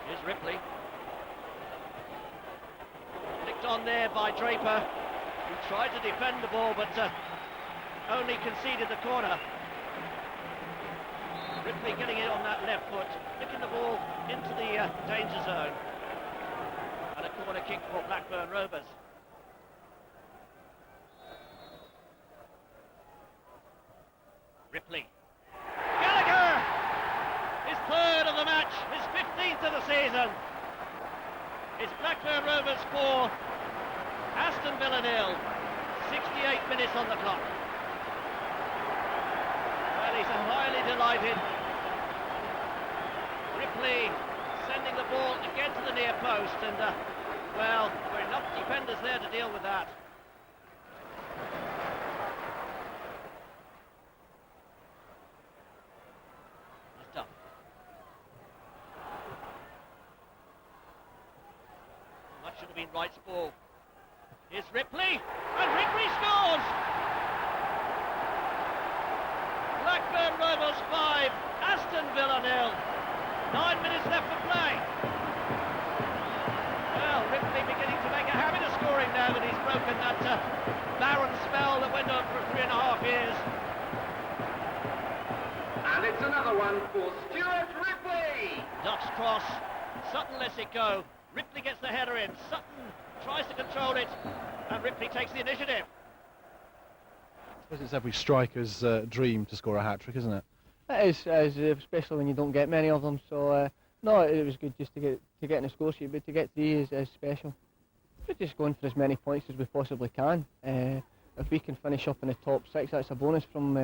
Here's Ripley. Flicked on there by Draper, who tried to defend the ball, but only conceded the corner. Ripley getting it on that left foot, flicking the ball into the danger zone. And a corner kick for Blackburn Rovers. Ripley. Gallagher! His 3rd of the match, his 15th of the season. Blackburn Rovers 4, Aston Villa 0. 68 minutes on the clock. Well, he's highly delighted. Ripley sending the ball again to the near post, and well, there are enough defenders there to deal with that. He's done. That should have been Wright's ball. Here's Ripley, and Ripley scores! Blackburn Rovers 5, Aston Villa 0. 9 minutes left to play. Well, Ripley beginning to make a habit of scoring now that he's broken that barren spell that went on for 3.5 years. And it's another one for Stuart Ripley. Ducks cross, Sutton lets it go. Ripley gets the header in. Sutton tries to control it, and Ripley takes the initiative. I suppose it's every striker's dream to score a hat-trick, isn't it? It is, especially when you don't get many of them. So no, it was good just to get in the score sheet, but to get 3 is special. We're just going for as many points as we possibly can. If we can finish up in the top 6, that's a bonus from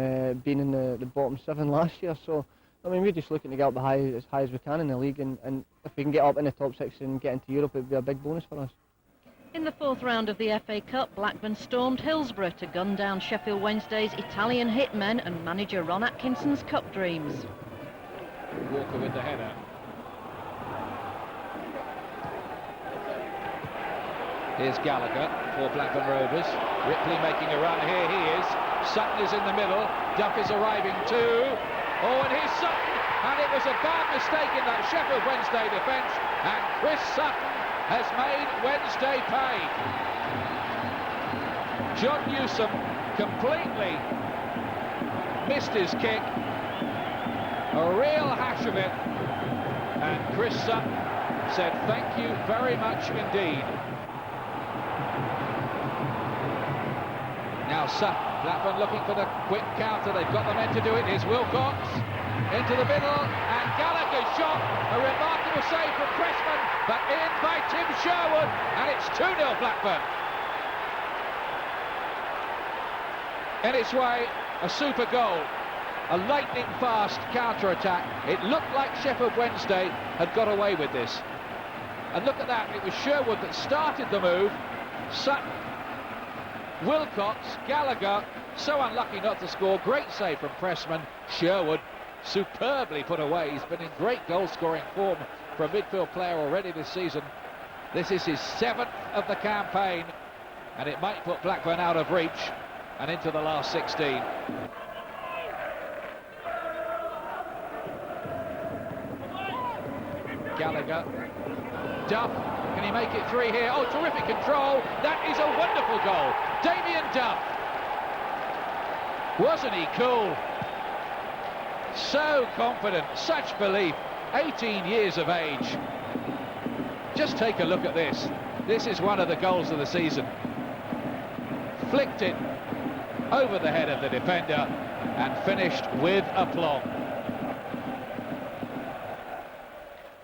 being in the bottom 7 last year. So I mean, we're just looking to get up as high as we can in the league, and if we can get up in the top 6 and get into Europe, it would be a big bonus for us. In the 4th round of the FA Cup, Blackburn stormed Hillsborough to gun down Sheffield Wednesday's Italian hitmen and manager Ron Atkinson's cup dreams. Walker with the header. Here's Gallagher for Blackburn Rovers. Ripley making a run. Here he is. Sutton is in the middle. Duff is arriving too. Oh, and here's Sutton. And it was a bad mistake in that Sheffield Wednesday defence. And Chris Sutton has made Wednesday pay. John Newsom completely missed his kick. A real hash of it. And Chris Sutton said thank you very much indeed. Now Sutton, Blackburn looking for the quick counter. They've got the men to do it. Here's Wilcox into the middle, and Gallagher's shot. A remarkable save from Pressman, but in by Tim Sherwood, and it's 2-0 Blackburn. In its way, a super goal. A lightning-fast counter-attack. It looked like Sheffield Wednesday had got away with this. And look at that, it was Sherwood that started the move. Sutton, Wilcox, Gallagher, so unlucky not to score. Great save from Pressman. Sherwood, superbly put away. He's been in great goal-scoring form for a midfield player already this season. This is his 7th of the campaign, and it might put Blackburn out of reach and into the last 16. Gallagher, Duff, can he make it 3 here? Oh, terrific control. That is a wonderful goal. Damien Duff. Wasn't he cool? So confident, such belief, 18 years of age. Just take a look at this. This is one of the goals of the season. Flicked it over the head of the defender and finished with aplomb.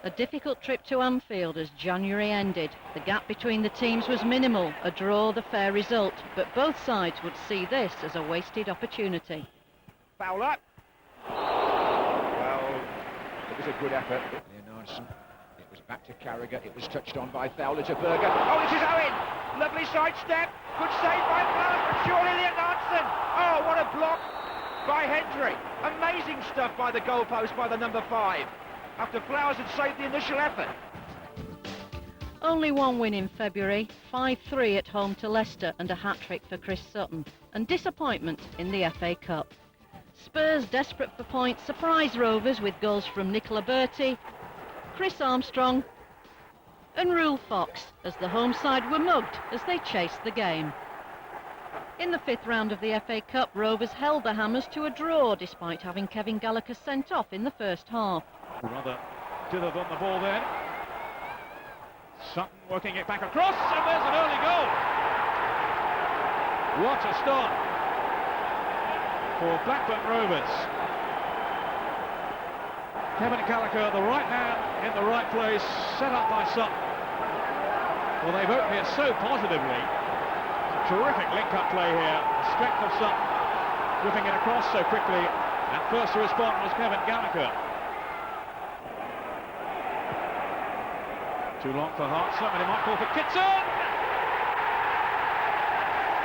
A difficult trip to Anfield as January ended. The gap between the teams was minimal, a draw the fair result, but both sides would see this as a wasted opportunity. Foul up. Well, it was a good effort. Leonardson, it was back to Carragher, it was touched on by Thowlager Berger. Oh, it is Owen! Lovely sidestep, good save by Flowers, but surely Leonardson! Oh, what a block by Hendry. Amazing stuff by the goalpost by the number 5. After Flowers had saved the initial effort. Only one win in February, 5-3 at home to Leicester and a hat-trick for Chris Sutton, and disappointment in the FA Cup. Spurs, desperate for points, surprise Rovers with goals from Nicola Berti, Chris Armstrong and Rule Fox, as the home side were mugged as they chased the game. In the 5th round of the FA Cup, Rovers held the Hammers to a draw despite having Kevin Gallagher sent off in the first half. Rather dithered on the ball then. Sutton working it back across, and there's an early goal. What a start for Blackburn Rovers. Kevin Gallagher, the right man in the right place, set up by Sutton. Well, they vote here so positively. Terrific link-up play here. The strength of Sutton, whipping it across so quickly. And first to respond was Kevin Gallagher. Too long for Hartson, and he might call for Kitson.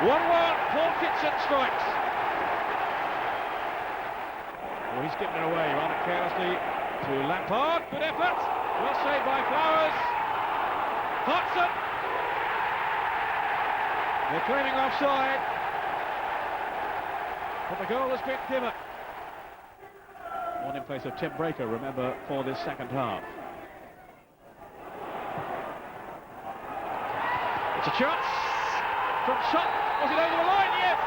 1-1, Paul Kitson strikes. Well, he's given it away rather carelessly to Lampard. Good effort. Well saved by Flowers. Hartson. They're claiming offside. But the goal has been given. One in place of Tim Breaker, remember, for this second half. It's a chance from Sutton. Was it over the line? Yes.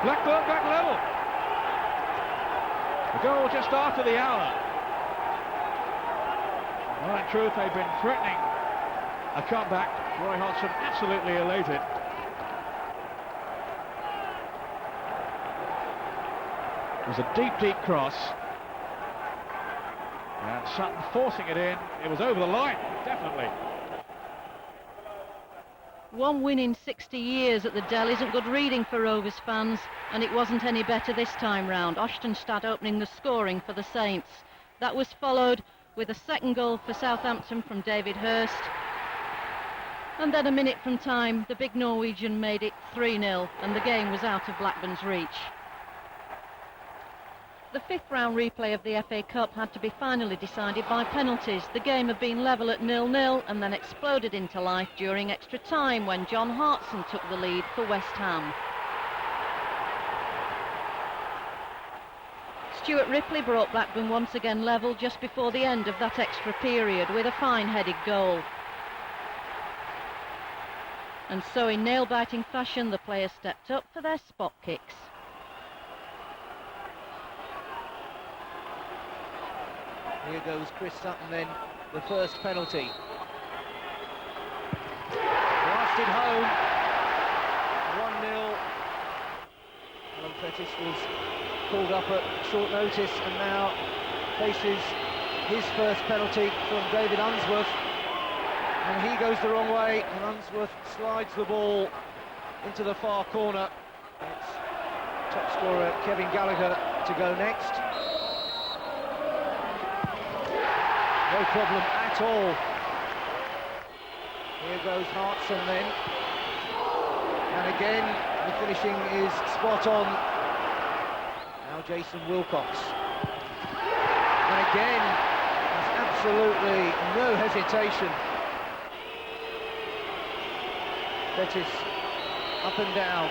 Blackburn back level. The goal just after the hour. Well, in truth, they've been threatening a comeback. Roy Hodgson absolutely elated. It was a deep, deep cross. And Sutton forcing it in. It was over the line, definitely. One win in 60 years at the Dell isn't good reading for Rovers fans, and it wasn't any better this time round. Oshtenstad opening the scoring for the Saints. That was followed with a second goal for Southampton from David Hurst. And then a minute from time, the big Norwegian made it 3-0, and the game was out of Blackburn's reach. The fifth round replay of the FA Cup had to be finally decided by penalties. The game had been level at 0-0 and then exploded into life during extra time when John Hartson took the lead for West Ham. Stuart Ripley brought Blackburn once again level just before the end of that extra period with a fine-headed goal. And so in nail-biting fashion, the players stepped up for their spot kicks. Here goes Chris Sutton then, the first penalty. Blasted home, 1-0. Alan Pettis was called up at short notice and now faces his first penalty from David Unsworth. And he goes the wrong way, and Unsworth slides the ball into the far corner. It's top scorer Kevin Gallagher to go next. No problem at all. Here goes Hartson then. And again, the finishing is spot on. Now Jason Wilcox. And again, there's absolutely no hesitation. Bettis up and down.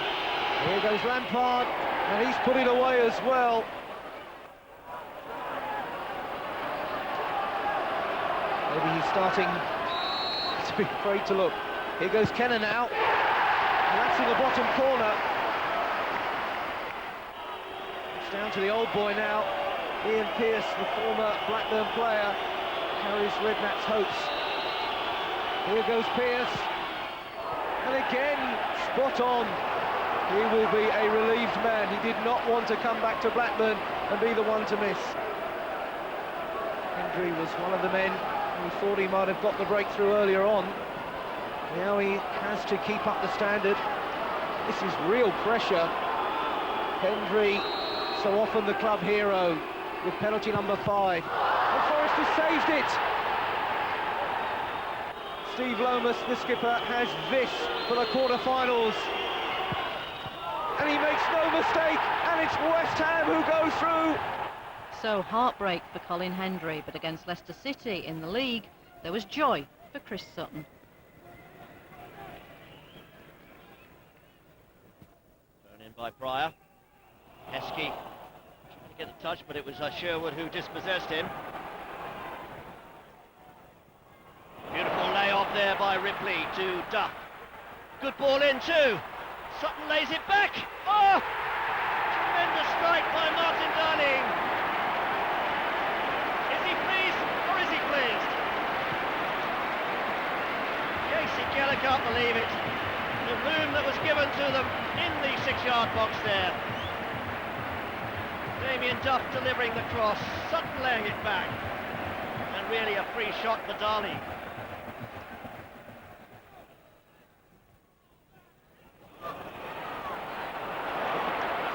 Here goes Lampard, and he's put it away as well. Maybe he's starting to be afraid to look. Here goes Kenner now, and that's in the bottom corner. It's down to the old boy now. Ian Pearce, the former Blackburn player, carries Redknapp's hopes. Here goes Pearce, and again, spot on. He will be a relieved man. He did not want to come back to Blackburn and be the one to miss. Hendry was one of the men who thought he might have got the breakthrough earlier on. Now he has to keep up the standard. This is real pressure. Hendry, so often the club hero, with penalty number 5. And Forrest has saved it. Steve Lomas, the skipper, has this for the quarter-finals. And he makes no mistake, and it's West Ham who go through. So heartbreak for Colin Hendry, but against Leicester City in the league, there was joy for Chris Sutton. Thrown in by Pryor. Heskey trying to get the touch, but it was Sherwood who dispossessed him. Beautiful layoff there by Ripley to Duff. Good ball in too. Sutton lays it back. Oh! Tremendous strike by Martin Darling. Is he pleased or is he pleased? Casey Keller can't believe it. The room that was given to them in the 6-yard box there. Damien Duff delivering the cross, Sutton laying it back. and really a free shot for Dali.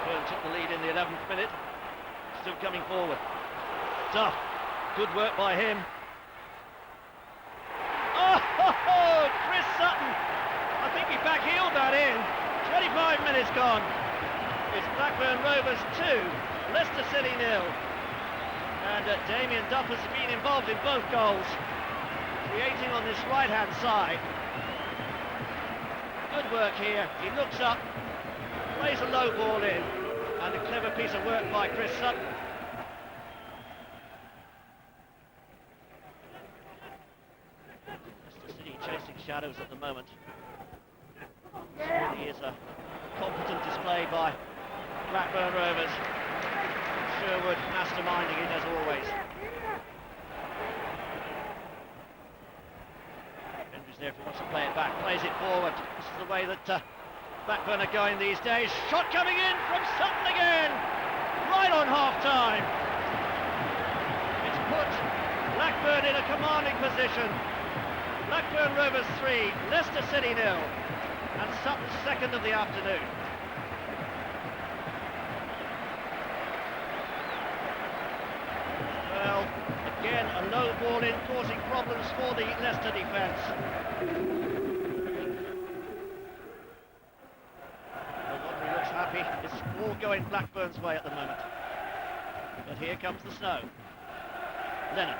Blackburn took the lead in the 11th minute, still coming forward. Duff, good work by him. Oh, Chris Sutton! I think he back-heeled that in. 25 minutes gone. It's Blackburn Rovers 2, Leicester City 0. And Damien Duff has been involved in both goals, creating on this right-hand side. Good work here. He looks up, plays a low ball in, and a clever piece of work by Chris Sutton. Chasing shadows at the moment. This really is a competent display by Blackburn Rovers. Sherwood masterminding it as always. Henry's there if he wants to play it back, plays it forward. This is the way that Blackburn are going these days. Shot coming in from Sutton again, right on half-time. It's put Blackburn in a commanding position. Blackburn Rovers 3, Leicester City 0, and Sutton's second of the afternoon. Well, again, a low ball in, causing problems for the Leicester defence. Henry looks happy. It's all going Blackburn's way at the moment. But here comes the snow. Lennon,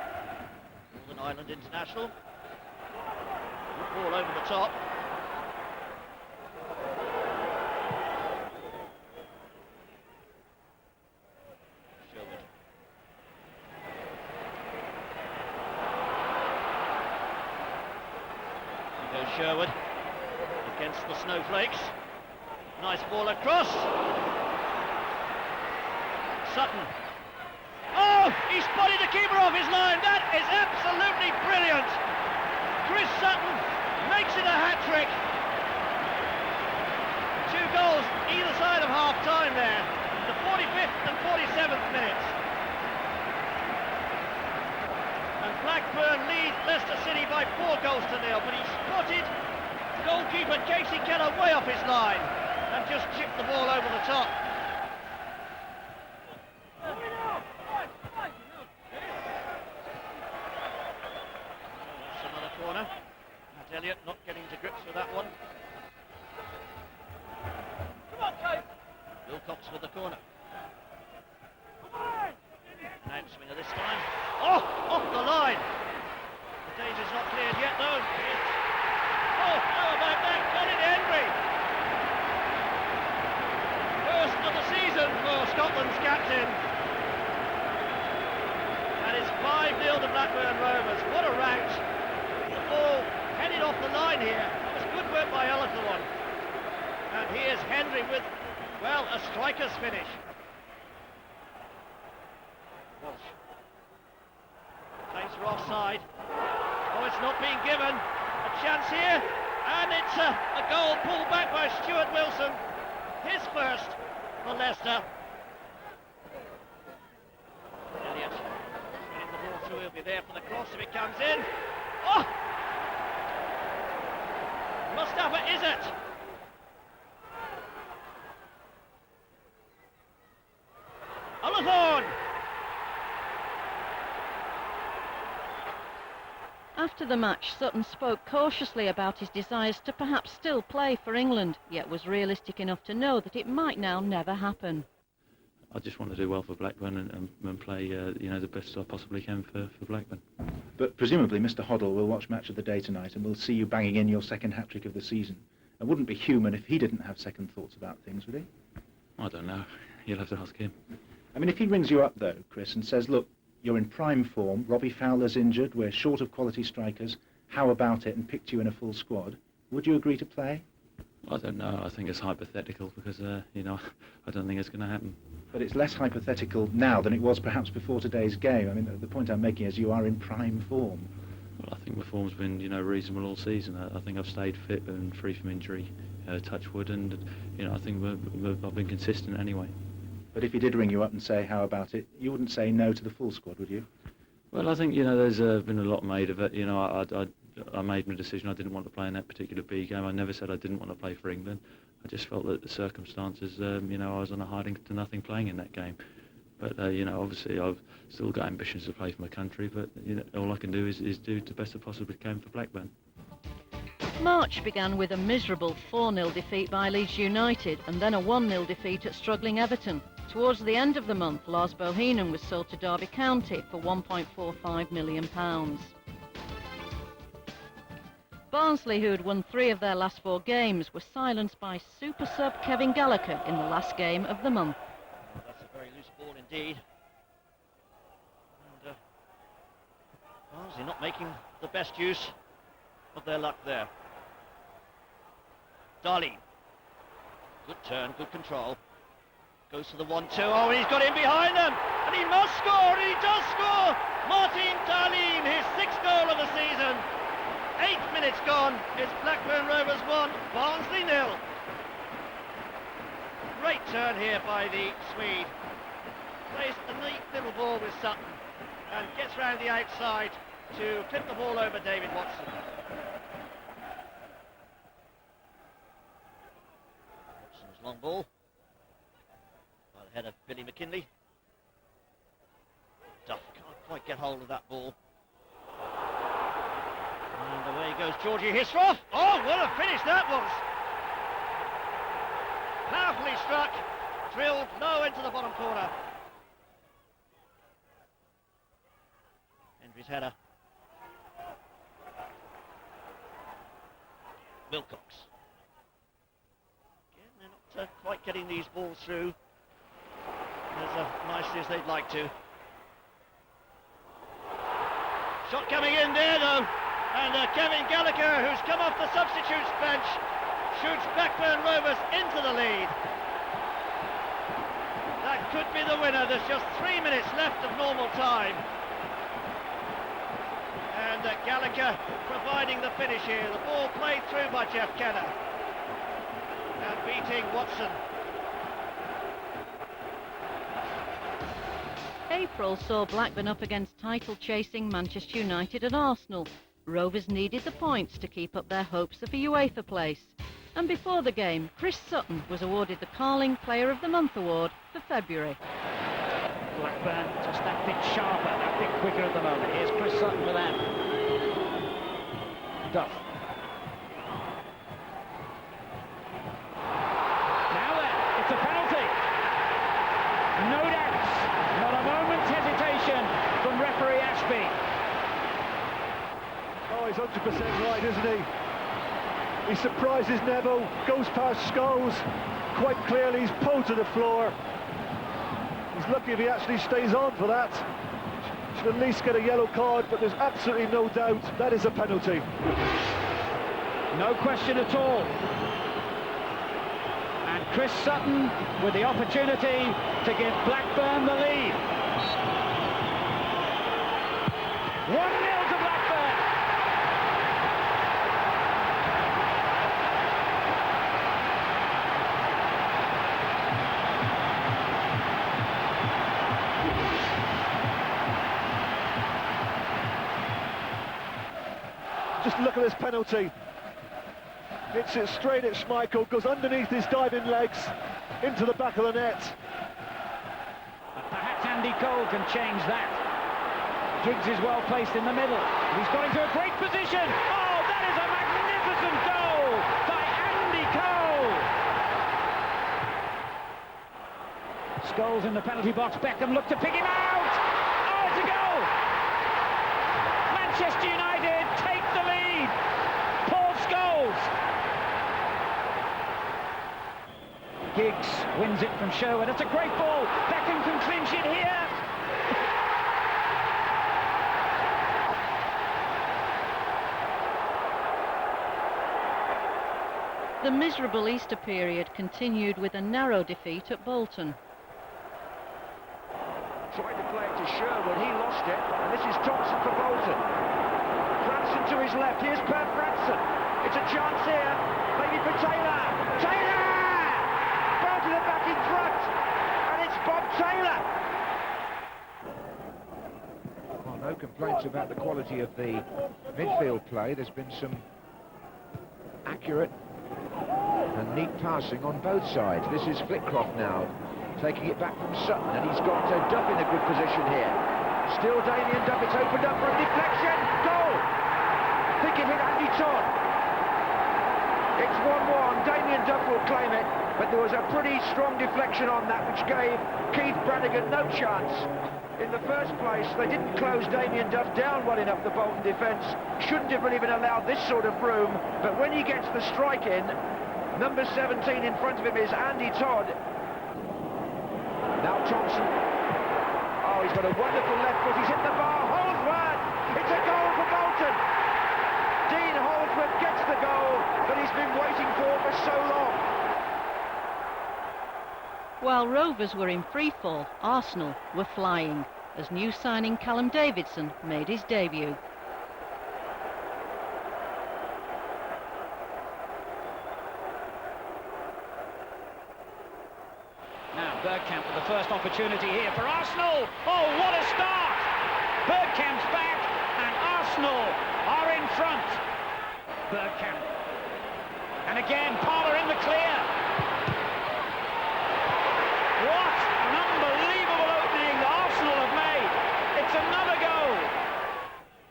Northern Ireland international. Ball over the top. Sherwood. Here goes Sherwood against the snowflakes. Nice ball across. Sutton. Oh, he spotted the keeper off his line. That is absolutely brilliant. Chris Sutton makes it a hat-trick. 2 goals either side of half-time there, the 45th and 47th minutes. And Blackburn lead Leicester City by 4 goals to 0, but he spotted goalkeeper Casey Keller way off his line and just chipped the ball over the top. Elliott not getting to grips with that one. Come on, Kate. Wilcox with the corner. An outswinger this time. Oh, off the line. The danger's not cleared yet, though. Oh, how about that? Colin Hendry. First of the season for Scotland's captain. And it's 5-0 to Blackburn Rovers. What a rout. The ball headed off the line here. It was good work by Ellithorne. And here's Hendry with, well, a striker's finish. Walsh. Claims for offside. Oh, it's not being given. A chance here. And it's a goal pulled back by Stuart Wilson. His first for Leicester. Elliott running the ball through. He'll be there for the cross if it comes in. Oh! Mustafa Izzet. Ellithorne. After the match, Sutton spoke cautiously about his desires to perhaps still play for England, yet was realistic enough to know that it might now never happen. I just want to do well for Blackburn and play, you know, the best I possibly can for Blackburn. But presumably Mr. Hoddle will watch Match of the Day tonight and will see you banging in your second hat-trick of the season. It wouldn't be human if he didn't have second thoughts about things, would he? I don't know. You'll have to ask him. I mean, if he rings you up, though, Chris, and says, look, you're in prime form, Robbie Fowler's injured, we're short of quality strikers, how about it, and picked you in a full squad, would you agree to play? I don't know. I think it's hypothetical because, you know, I don't think it's going to happen. But it's less hypothetical now than it was perhaps before today's game. I mean, the point I'm making is you are in prime form. Well, I think my form's been, you know, reasonable all season. I think I've stayed fit and free from injury, touch wood, and, you know, I think I've been consistent anyway. But if he did ring you up and say, how about it, you wouldn't say no to the full squad, would you? Well, I think, you know, there's been a lot made of it. You know, I made my decision. I didn't want to play in that particular B game. I never said I didn't want to play for England. I just felt that the circumstances, you know, I was on a hiding to nothing playing in that game. But, you know, obviously I've still got ambitions to play for my country, but, you know, all I can do is do the best I possibly can for Blackburn. March began with a miserable 4-0 defeat by Leeds United and then a 1-0 defeat at struggling Everton. Towards the end of the month, Lars Bohinen was sold to Derby County for £1.45 million. Barnsley, who had won 3 of their last 4 games, were silenced by super sub Kevin Gallagher in the last game of the month. Well, that's a very loose ball indeed. And Barnsley not making the best use of their luck there. Darlene. Good turn, good control. Goes to the 1-2. Oh, and he's got in behind them. And he must score, and he does score. Martin Darlene, his 6th goal of the season. 8 minutes gone. It's Blackburn Rovers 1, Barnsley 0. Great turn here by the Swede. Plays a neat little ball with Sutton and gets round the outside to clip the ball over David Watson. Watson's long ball. By the head of Billy McKinley. Duff can't quite get hold of that ball. And away goes Georgie Hisroff. Oh, what a finish that was! Powerfully struck, drilled low into the bottom corner. Hendry's header. Wilcox. Again, they're not quite getting these balls through as nicely as they'd like to. Shot coming in there though, and Kevin Gallagher, who's come off the substitutes bench, shoots Blackburn Rovers into the lead. That could be the winner. There's just 3 minutes left of normal time. And Gallagher providing the finish here. The ball played through by Jeff Kenner. And beating Watson. April saw Blackburn up against title-chasing Manchester United and Arsenal. Rovers needed the points to keep up their hopes of a UEFA place. And before the game, Chris Sutton was awarded the Carling Player of the Month award for February. Blackburn just that bit sharper, that bit quicker at the moment. Here's Chris Sutton with that. Duff. Now then, it's a penalty. No doubts, not a moment's hesitation from referee Ashby. Oh, he's 100% right, isn't he? He surprises Neville, goes past Scholes, quite clearly he's pulled to the floor. He's lucky if he actually stays on for that. Should at least get a yellow card, but there's absolutely no doubt that is a penalty. No question at all. And Chris Sutton with the opportunity to give Blackburn the lead. 1-0 to Blackburn. Just look at this penalty. Hits it straight at Schmeichel, goes underneath his diving legs into the back of the net. But perhaps Andy Cole can change that. Giggs is well placed in the middle. He's got into a great position. Oh, that is a magnificent goal by Andy Cole. Scholes in the penalty box. Beckham looked to pick him out. Oh, it's a goal. Manchester United take the lead. Paul Scholes. Giggs wins it from Sherwood. It's a great ball. Beckham can clinch it here. The miserable Easter period continued with a narrow defeat at Bolton. Tried to play it to Sherwood, he lost it, and this is Thompson for Bolton. Franson to his left, here's Per Franson. It's a chance here, maybe for Taylor. Taylor! Bolton are back in front, and it's Bob Taylor. Well, no complaints about the quality of the midfield play. There's been some accurate and neat passing on both sides. This is Flitcroft now, taking it back from Sutton, and he's got Duff in a good position here. Still Damien Duff, it's opened up for a deflection, goal! I think it hit Andy Todd. It's 1-1, Damien Duff will claim it, but there was a pretty strong deflection on that which gave Keith Brannigan no chance. In the first place, they didn't close Damien Duff down well enough, the Bolton defence. Shouldn't have even allowed this sort of room, but when he gets the strike in, number 17 in front of him is Andy Todd. Now Thompson. Oh, he's got a wonderful left foot, he's hit the bar, Holdsworth! It's a goal for Bolton! Dean Holdsworth gets the goal that he's been waiting for so long. While Rovers were in freefall, Arsenal were flying as new signing Callum Davidson made his debut. Now Bergkamp with the first opportunity here for Arsenal. Oh, what a start! Bergkamp's back and Arsenal are in front. Bergkamp. And again, Parler in the clear. What an unbelievable opening Arsenal have made. It's another goal.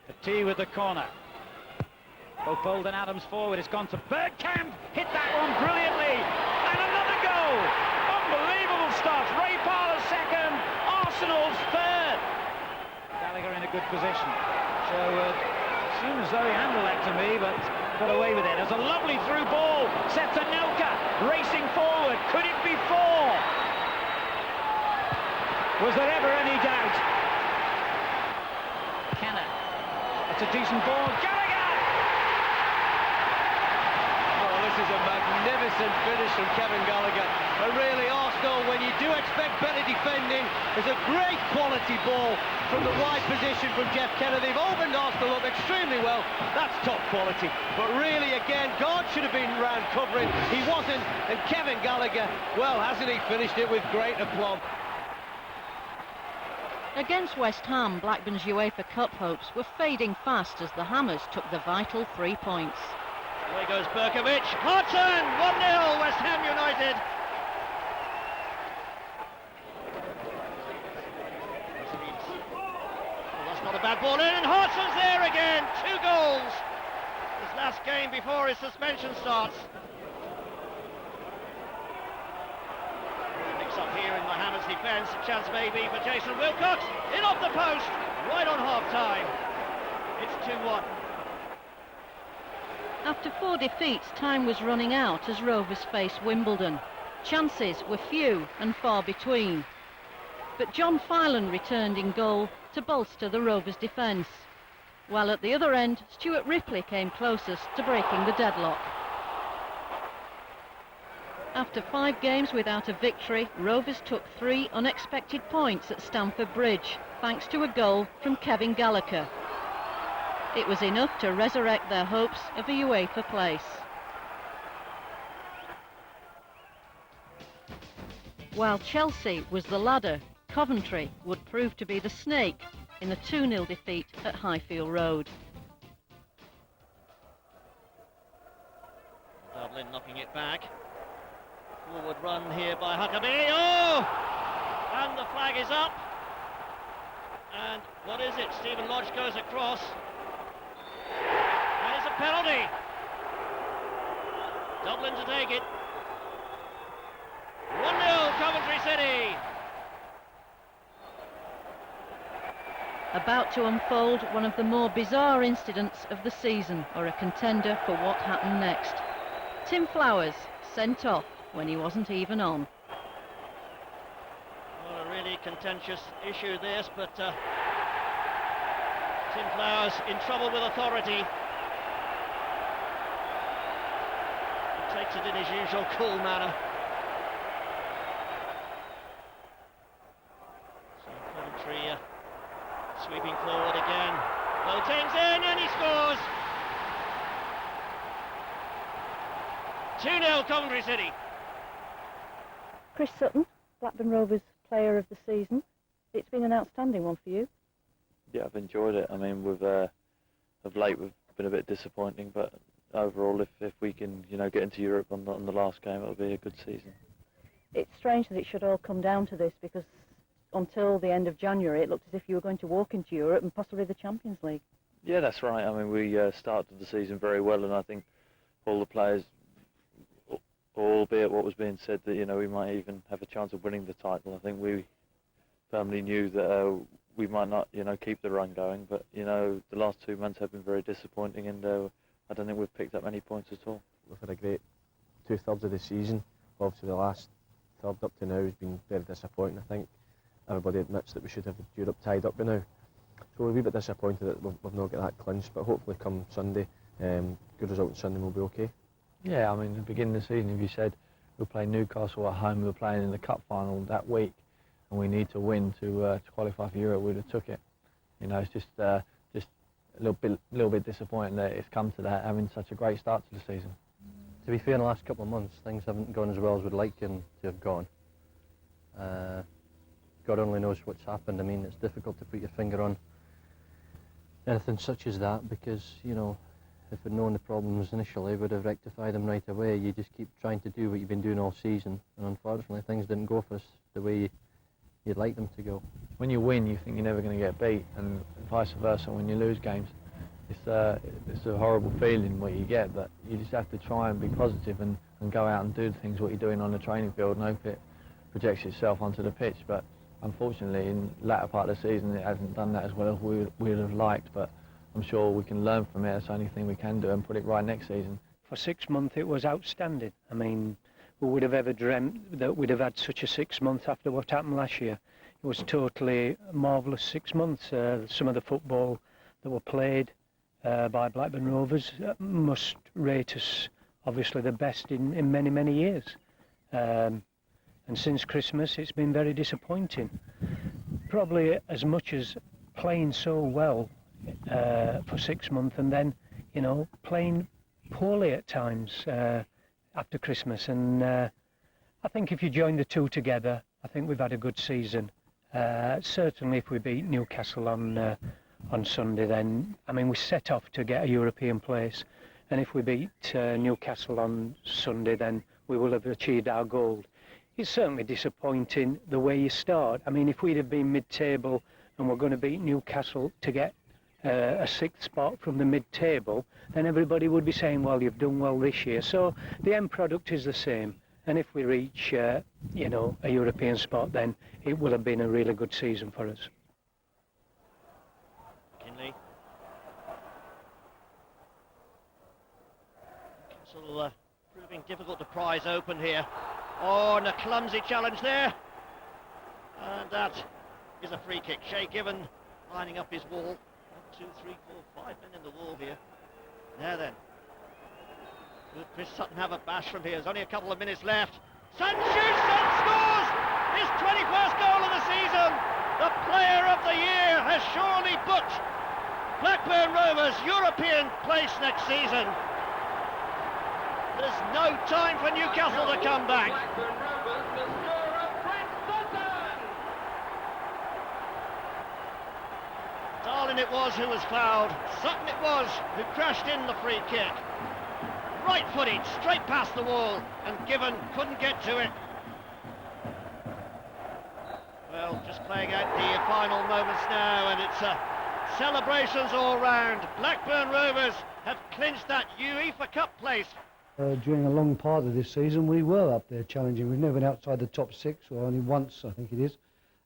Petit with the corner. Both Bold and Adams forward. It's gone to Bergkamp. Hit that one brilliantly. And another goal. Unbelievable stuff. Ray Parler's second. Arsenal's third. Gallagher in a good position. So it seemed as though he handled that to me, but got away with it. There's a lovely through ball. Set to Nelka. Racing forward. Could it be 4? Was there ever any doubt? Kenner. It's a decent ball. Gallagher! Oh, this is a magnificent finish from Kevin Gallagher. And really, Arsenal, when you do expect better defending, there's a great quality ball from the wide position from Jeff Kenner. They've opened Arsenal up extremely well. That's top quality. But really, again, God should have been round covering. He wasn't. And Kevin Gallagher, well, hasn't he finished it with great aplomb? Against West Ham, Blackburn's UEFA Cup hopes were fading fast as the Hammers took the vital 3 points. Away goes Berkovic. Hodgson! 1-0, West Ham United. Well, that's not a bad ball in, and Hodgson's there again. 2 goals. His last game before his suspension starts. Up here in the Hammers defence, a chance maybe for Jason Wilcox, in off the post, right on half-time. It's 2-1. After 4 defeats, time was running out as Rovers faced Wimbledon. Chances were few and far between. But John Filan returned in goal to bolster the Rovers' defence. While at the other end, Stuart Ripley came closest to breaking the deadlock. After 5 games without a victory, Rovers took 3 unexpected points at Stamford Bridge, thanks to a goal from Kevin Gallacher. It was enough to resurrect their hopes of a UEFA place. While Chelsea was the ladder, Coventry would prove to be the snake in a 2-0 defeat at Highfield Road. Dublin knocking it back. Forward run here by Huckabee. Oh! And the flag is up. And what is it? Stephen Lodge goes across. And it's a penalty. Dublin to take it. 1-0 Coventry City. About to unfold one of the more bizarre incidents of the season, or a contender for what happened next. Tim Flowers sent off when he wasn't even on. Well, a really contentious issue this, but Tim Flowers in trouble with authority. He takes it in his usual cool manner. So Coventry sweeping forward again. Boateng's in and he scores! 2-0 Coventry City. Chris Sutton, Blackburn Rovers Player of the Season. It's been an outstanding one for you. Yeah, I've enjoyed it. I mean, of late we've been a bit disappointing, but overall, if we can, you know, get into Europe on the last game, it'll be a good season. It's strange that it should all come down to this, because until the end of January, it looked as if you were going to walk into Europe and possibly the Champions League. Yeah, that's right. I mean, we started the season very well, and I think all the players, albeit what was being said that, you know, we might even have a chance of winning the title, I think we firmly knew that we might not, you know, keep the run going. But, you know, the last 2 months have been very disappointing, and I don't think we've picked up many points at all. We've had a great 2/3 of the season. Obviously, the last third up to now has been very disappointing. I think everybody admits that we should have Europe tied up by now. So we're a wee bit disappointed that we've not got that clinched, but hopefully come Sunday, good result on Sunday, we'll be okay. Yeah, I mean, at the beginning of the season, if you said we're playing Newcastle at home, we were playing in the cup final that week, and we need to win to qualify for Europe, we'd have took it. You know, it's just a little bit disappointing that it's come to that, having such a great start to the season. To be fair, in the last couple of months, things haven't gone as well as we'd like them to have gone. God only knows what's happened. I mean, it's difficult to put your finger on anything such as that, because, you know, if we'd known the problems initially, we'd have rectified them right away. You just keep trying to do what you've been doing all season, and unfortunately things didn't go for us the way you'd like them to go. When you win, you think you're never going to get beat, and vice versa when you lose games. It's a horrible feeling what you get, but you just have to try and be positive and go out and do the things what you're doing on the training field and hope it projects itself onto the pitch. But unfortunately, in the latter part of the season, it hasn't done that as well as we would have liked, but I'm sure we can learn from it. That's the only thing we can do, and put it right next season. For 6 months, it was outstanding. I mean, who would have ever dreamt that we'd have had such a 6 months after what happened last year? It was totally marvellous 6 months. Some of the football that were played by Blackburn Rovers must rate us obviously the best in many, many years. And since Christmas, it's been very disappointing. Probably as much as playing so well for 6 months and then, you know, playing poorly at times after Christmas. And I think if you join the two together, I think we've had a good season. Certainly if we beat Newcastle on Sunday, then, I mean, we set off to get a European place. And if we beat Newcastle on Sunday, then we will have achieved our goal. It's certainly disappointing the way you start. I mean, if we'd have been mid-table and we're going to beat Newcastle to get a 6th spot from the mid-table, then everybody would be saying, well, you've done well this year. So the end product is the same. And if we reach, you know, a European spot, then it will have been a really good season for us. Kinley. Newcastle proving difficult to prise open here. Oh, and a clumsy challenge there. And that is a free kick. Shay Given lining up his wall. 1, 2, 3, 4, 5 men in the wall here. Now then. Will Chris Sutton have a bash from here? There's only a couple of minutes left. Sutton shoots and scores! His 21st goal of the season! The player of the year has surely booked Blackburn Rovers European place next season. There's no time for Newcastle to come back. Darling it was who was fouled. Sutton it was who crashed in the free kick. Right-footed, straight past the wall, and Given couldn't get to it. Well, just playing out the final moments now, and it's celebrations all round. Blackburn Rovers have clinched that UEFA Cup place. During a long part of this season, we were up there challenging. We've never been outside the top 6, or only once, I think it is.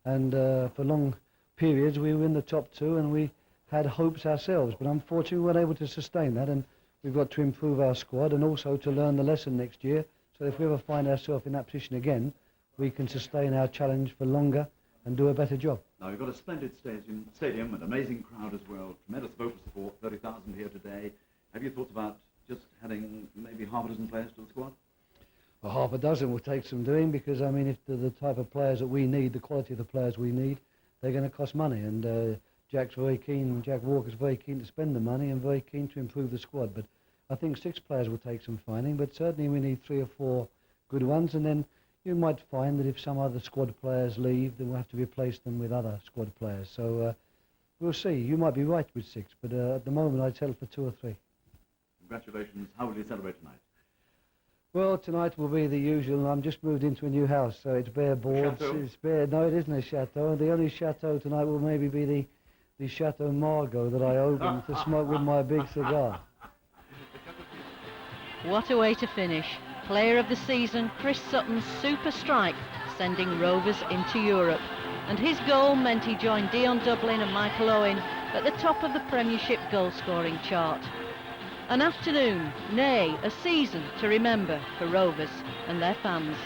And for long periods, we were in the top 2, and we had hopes ourselves. But unfortunately, we weren't able to sustain that. And we've got to improve our squad and also to learn the lesson next year. So if we ever find ourselves in that position again, we can sustain our challenge for longer and do a better job. Now, we've got a splendid stadium, an amazing crowd as well, tremendous vocal support, 30,000 here today. Have you thought about just adding maybe half a dozen players to the squad? Well, half a dozen will take some doing, because, I mean, if they're the type of players that we need, the quality of the players we need, they're going to cost money. And Jack Walker's very keen to spend the money and very keen to improve the squad. But I think 6 players will take some finding, but certainly we need 3 or 4 good ones. And then you might find that if some other squad players leave, then we'll have to replace them with other squad players. So We'll see. You might be right with 6, but at the moment I'd settle for 2 or 3. Congratulations. How will you celebrate tonight? Well, tonight will be the usual. I'm just moved into a new house, so it's bare boards. Chateau? It's bare. No, it isn't a chateau. The only chateau tonight will maybe be the Chateau Margaux that I opened to smoke with my big cigar. What a way to finish. Player of the season, Chris Sutton's super strike, sending Rovers into Europe. And his goal meant he joined Dion Dublin and Michael Owen at the top of the Premiership goal-scoring chart. An afternoon, nay, a season to remember for Rovers and their fans.